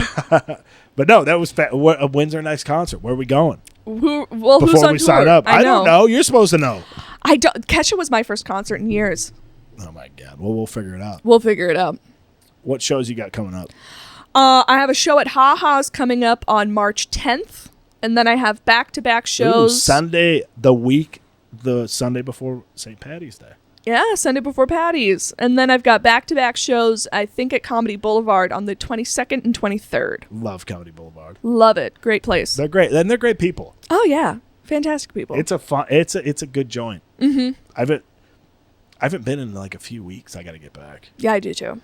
But no, that was when's our next concert? Where are we going? Who's Before on we tour? sign up. I know. don't know. You're supposed to know. I don't. Kesha was my first concert in years. Oh my God. Well, we'll figure it out. We'll figure it out. What shows you got coming up? I have a show at Ha Ha's coming up on March 10th, and then I have back-to-back shows. Ooh, the Sunday before St. Patty's Day. Yeah, Sunday before Patty's. And then I've got back-to-back shows, I think, at Comedy Boulevard on the 22nd and 23rd. Love Comedy Boulevard. Love it. Great place. They're great. And they're great people. Oh, yeah. Fantastic people. It's a good joint. Mm-hmm. I haven't been in like a few weeks. I got to get back. Yeah, I do too.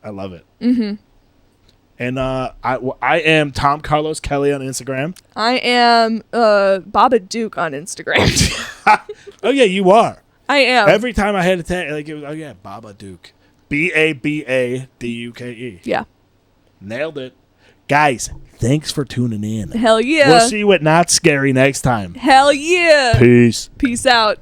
I love it. Mm-hmm. And I am Tom Carlos Kelly on Instagram. I am Baba Duke on Instagram. Oh yeah, you are. I am. Every time I had to tag, like it was, oh yeah, Baba Duke. BABADUKE. Yeah. Nailed it. Guys, thanks for tuning in. Hell yeah. We'll see you at Not Scary next time. Hell yeah. Peace. Peace out.